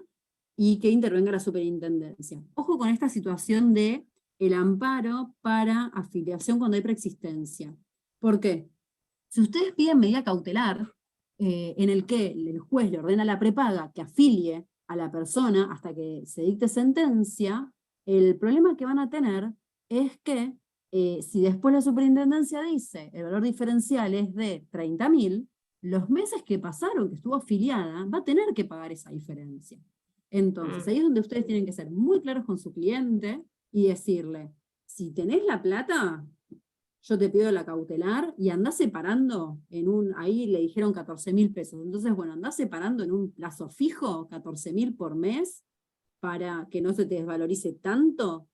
y que intervenga la superintendencia. Ojo con esta situación de el amparo para afiliación cuando hay preexistencia. ¿Por qué? Si ustedes piden medida cautelar, en el que el juez le ordena a la prepaga que afilie a la persona hasta que se dicte sentencia, el problema que van a tener es que si después la superintendencia dice el valor diferencial es de 30.000, los meses que pasaron que estuvo afiliada va a tener que pagar esa diferencia. Entonces, ahí es donde ustedes tienen que ser muy claros con su cliente y decirle, si tenés la plata, yo te pido la cautelar y andá separando ahí le dijeron 14.000 pesos. Entonces, bueno, andá separando en un plazo fijo, 14.000 por mes, para que no se te desvalorice tanto.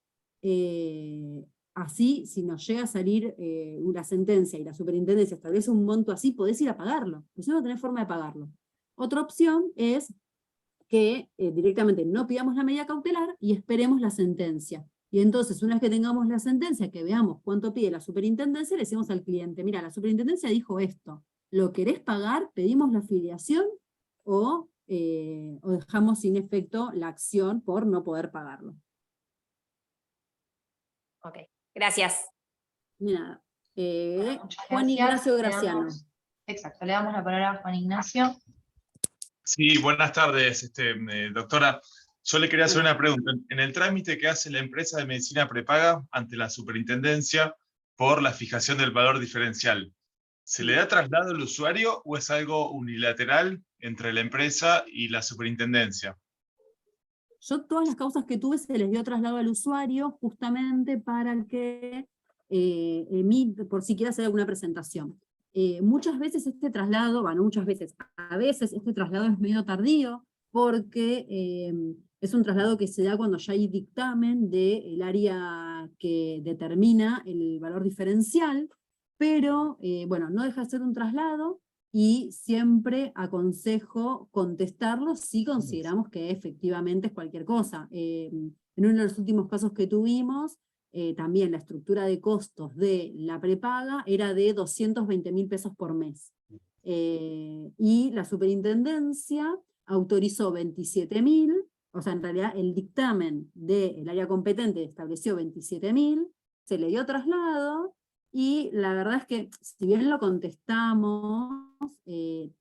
Así, si nos llega a salir una sentencia y la superintendencia establece un monto así, podés ir a pagarlo. Pues no tenés forma de pagarlo. Otra opción es que directamente no pidamos la medida cautelar y esperemos la sentencia. Y entonces, una vez que tengamos la sentencia, que veamos cuánto pide la superintendencia, le decimos al cliente, mira, la superintendencia dijo esto, ¿lo querés pagar? ¿Pedimos la afiliación? O dejamos sin efecto la acción por no poder pagarlo. Ok, gracias. Nada. Bueno, muchas Juan gracias. Ignacio Le Graciano. Exacto, le damos la palabra a Juan Ignacio. Sí, buenas tardes, doctora. Yo le quería hacer una pregunta. En el trámite que hace la empresa de medicina prepaga ante la superintendencia por la fijación del valor diferencial, ¿se le da traslado al usuario o es algo unilateral entre la empresa y la superintendencia? Yo todas las causas que tuve se les dio traslado al usuario justamente para que por si quiere hacer alguna presentación. Muchas veces este traslado, bueno, muchas veces, a veces este traslado es medio tardío porque es un traslado que se da cuando ya hay dictamen del área que determina el valor diferencial, pero bueno, no deja de ser un traslado y siempre aconsejo contestarlo si consideramos que efectivamente es cualquier cosa. En uno de los últimos casos que tuvimos, también la estructura de costos de la prepaga era de 220.000 pesos por mes. Y la superintendencia autorizó 27.000, o sea, en realidad el dictamen del área competente estableció 27.000, se le dio traslado, y la verdad es que, si bien lo contestamos,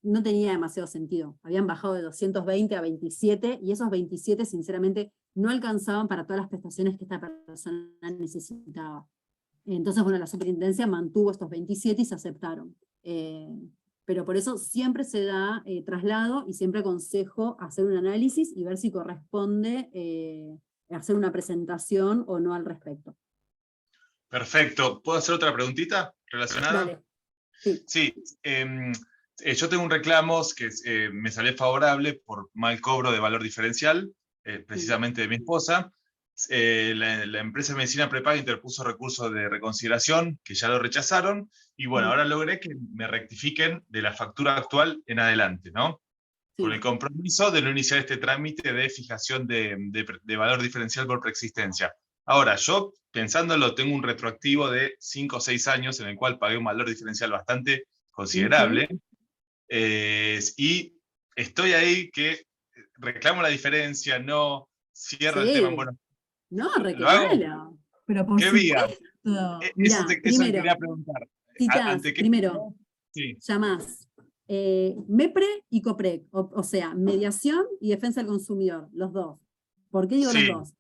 no tenía demasiado sentido. Habían bajado de 220 a 27, y esos 27, sinceramente, no alcanzaban para todas las prestaciones que esta persona necesitaba. Entonces, bueno, la superintendencia mantuvo estos 27 y se aceptaron. Pero por eso siempre se da traslado, y siempre aconsejo hacer un análisis y ver si corresponde hacer una presentación o no al respecto. Perfecto. ¿Puedo hacer otra preguntita relacionada? Dale. Sí. Sí. Yo tengo un reclamo que me salió favorable por mal cobro de valor diferencial, precisamente de mi esposa. la empresa de medicina prepaga interpuso recurso de reconsideración, que ya lo rechazaron, y bueno, ahora logré que me rectifiquen de la factura actual en adelante, ¿no? Con el compromiso de no iniciar este trámite de fijación de valor diferencial por preexistencia. Ahora, yo, pensándolo, tengo un retroactivo de 5 o 6 años en el cual pagué un valor diferencial bastante considerable, y estoy ahí que reclamo la diferencia, no cierro el tema. Bueno, no, ¿lo hago? reclamalo. Pero por ¿Qué vía? supuesto. Eso Mirá, te primero, quería preguntar. citas, ¿Ante qué? primero, Sí, llamás MEPRE y COPREC, o sea, mediación y defensa del consumidor, los dos. ¿Por qué digo los sí, dos?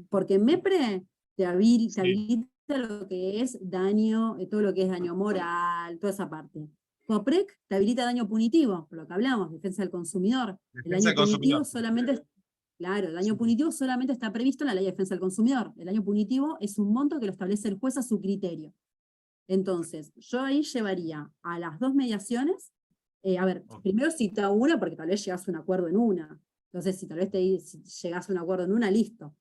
Porque MEPRE te habilita sí, lo que es daño, todo lo que es daño moral, toda esa parte. COPREC te habilita daño punitivo, por lo que hablamos, defensa del consumidor. El defensa daño del consumidor. punitivo solamente, claro, el daño punitivo solamente está previsto en la ley de defensa del consumidor. El daño punitivo es un monto que lo establece el juez a su criterio. Entonces, yo ahí llevaría a las dos mediaciones. A ver, primero cita una, porque tal vez llegás a un acuerdo en una. Entonces, si tal vez si llegás a un acuerdo en una, listo.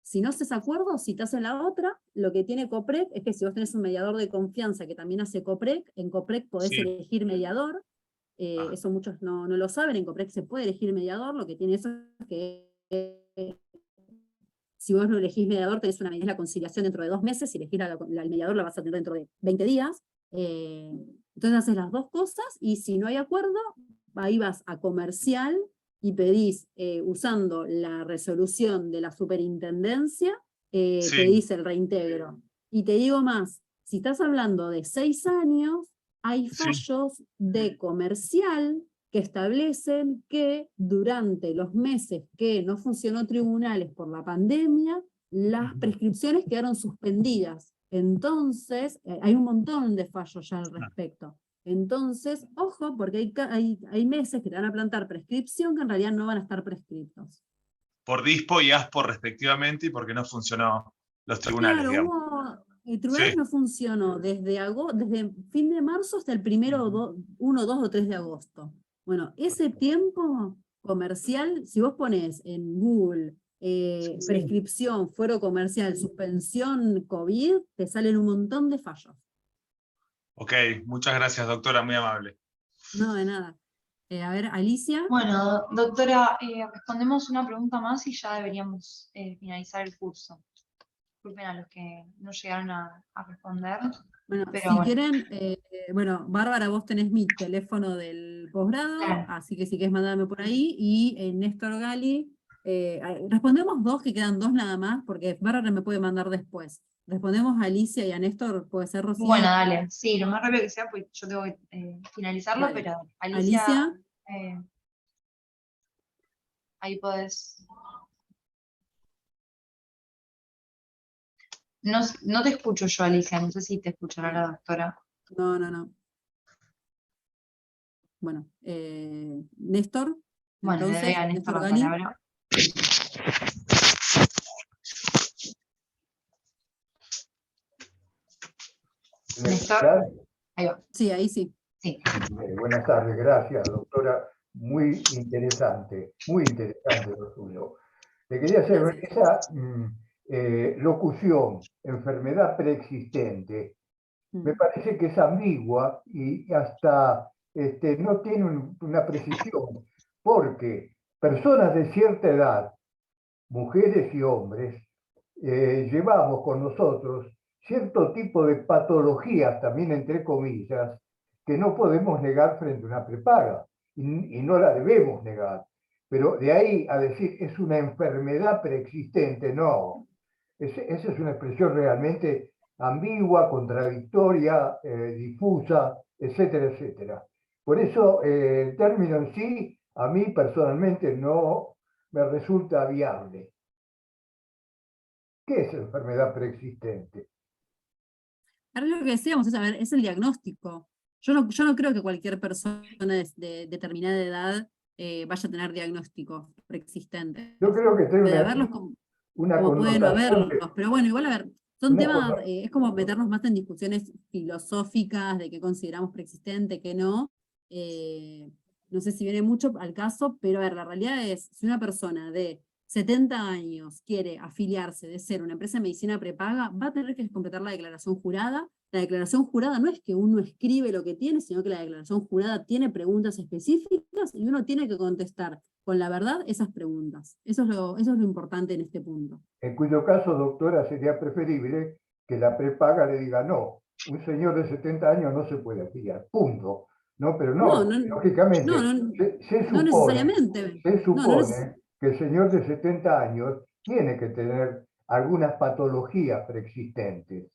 Si no haces acuerdo, citás en la otra. Lo que tiene COPREC es que si vos tenés un mediador de confianza que también hace COPREC, en COPREC podés Sí. elegir mediador. Eso muchos no lo saben, en COPREC se puede elegir mediador. Lo que tiene eso es que si vos no elegís mediador, tenés la conciliación dentro de 2 meses, si elegís al mediador la vas a tener dentro de 20 días. Entonces haces las dos cosas, y si no hay acuerdo, ahí vas a comercial y pedís, usando la resolución de la superintendencia, pedís el reintegro. Y te digo más, si estás hablando de 6 años, hay fallos de comercial que establecen que durante los meses que no funcionó tribunales por la pandemia, las prescripciones quedaron suspendidas. Entonces, hay un montón de fallos ya al respecto. Entonces, ojo, porque hay meses que te van a plantar prescripción que en realidad no van a estar prescriptos. Por DISPO y ASPO respectivamente, y porque no funcionó los tribunales, Claro, digamos. el tribunal no funcionó desde fin de marzo hasta el 1, 2 o 3 de agosto. Bueno, ese tiempo comercial, si vos pones en Google prescripción, fuero comercial, suspensión COVID, te salen un montón de fallos. Ok, muchas gracias, doctora, muy amable. No, de nada. A ver, Alicia. Bueno, doctora, respondemos una pregunta más y ya deberíamos finalizar el curso. Disculpen a los que no llegaron a responder. Bueno, pero si bueno. quieren, Bárbara, vos tenés mi teléfono del posgrado, Claro. así que si querés mandarme por ahí, y Néstor Gali, respondemos 2, que quedan 2 nada más, porque Bárbara me puede mandar después. Respondemos a Alicia y a Néstor, puede ser, Rocío. Bueno, dale, sí, lo más rápido que sea, pues yo tengo que finalizarlo, Dale. pero Alicia, Alicia. Ahí podés. No te escucho yo, Alicia, no sé si te escuchará la doctora. No. Bueno, Néstor. Bueno, entonces, le doy a Néstor la Gali. palabra. Néstor, ahí va. Sí, ahí sí. Sí. Buenas tardes, gracias, doctora. Muy interesante lo suyo. Le quería hacer esa locución, enfermedad preexistente. Me parece que es ambigua y hasta no tiene una precisión, porque personas de cierta edad, mujeres y hombres, llevamos con nosotros cierto tipo de patologías, también entre comillas, que no podemos negar frente a una prepaga, y no la debemos negar. Pero de ahí a decir es una enfermedad preexistente, no. Esa es una expresión realmente ambigua, contradictoria, difusa, etcétera, etcétera. Por eso el término en sí, a mí personalmente no me resulta viable. ¿Qué es enfermedad preexistente? Ahora lo que decíamos es el diagnóstico. Yo no creo que cualquier persona de determinada edad vaya a tener diagnósticos preexistentes. Yo creo que tiene puede haberlos como puede no haberlos, pero bueno, igual a ver, son temas, es como meternos más en discusiones filosóficas de qué consideramos preexistente, qué no. No sé si viene mucho al caso, pero a ver, la realidad es, si una persona de 70 años quiere afiliarse de ser una empresa de medicina prepaga, va a tener que completar la declaración jurada. La declaración jurada no es que uno escribe lo que tiene, sino que la declaración jurada tiene preguntas específicas y uno tiene que contestar con la verdad esas preguntas. Eso es lo importante en este punto. En cuyo caso, doctora, sería preferible que la prepaga le diga no, un señor de 70 años no se puede afiliar, punto. No, pero no, lógicamente, se no necesariamente. se No supone que el señor de 70 años tiene que tener algunas patologías preexistentes,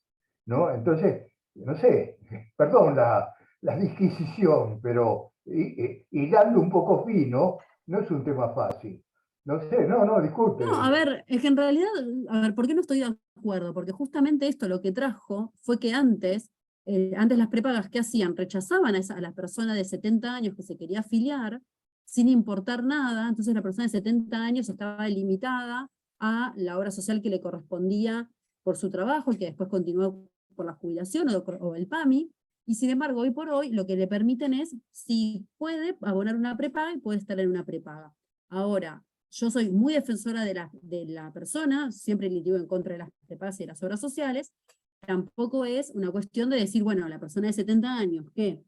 ¿no? Entonces, no sé, perdón la disquisición, pero hilando un poco fino, no es un tema fácil. No sé, disculpe. No, a ver, es que en realidad, a ver, ¿por qué no estoy de acuerdo? Porque justamente esto lo que trajo fue que antes las prepagas que hacían, rechazaban a las personas de 70 años que se quería afiliar, sin importar nada, entonces la persona de 70 años estaba limitada a la obra social que le correspondía por su trabajo, y que después continuó por la jubilación o el PAMI, y sin embargo, hoy por hoy, lo que le permiten es, si puede abonar una prepaga, y puede estar en una prepaga. Ahora, yo soy muy defensora de la persona, siempre litigo en contra de las prepagas y de las obras sociales. Tampoco es una cuestión de decir, bueno, la persona de 70 años que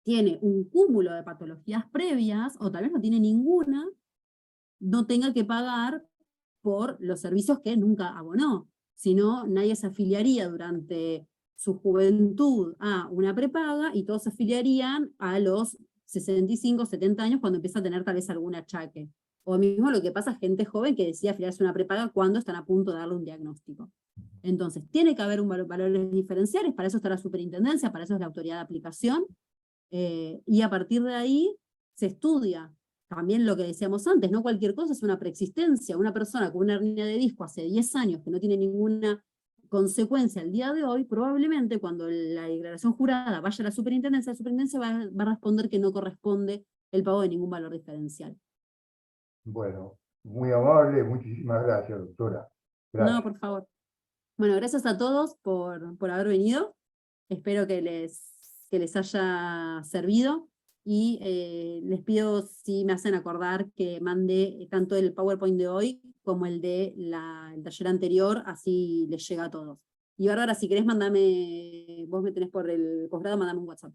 tiene un cúmulo de patologías previas, o tal vez no tiene ninguna, no tenga que pagar por los servicios que nunca abonó. Si no, nadie se afiliaría durante su juventud a una prepaga y todos se afiliarían a los 65, 70 años cuando empieza a tener tal vez algún achaque. O mismo lo que pasa a gente joven que decide afiliarse a una prepaga cuando están a punto de darle un diagnóstico. Entonces, tiene que haber valores diferenciales, para eso está la superintendencia, para eso es la autoridad de aplicación, y a partir de ahí se estudia. También lo que decíamos antes, no cualquier cosa es una preexistencia. Una persona con una hernia de disco hace 10 años que no tiene ninguna consecuencia al día de hoy, probablemente cuando la declaración jurada vaya a la superintendencia va a responder que no corresponde el pago de ningún valor diferencial. Bueno, muy amable, muchísimas gracias, doctora. Gracias. No, por favor. Bueno, gracias a todos por haber venido. Espero que les haya servido. Y les pido, si me hacen acordar, que mande tanto el PowerPoint de hoy como el de el taller anterior, así les llega a todos. Y Bárbara, si querés, vos me tenés por el posgrado, mandame un WhatsApp.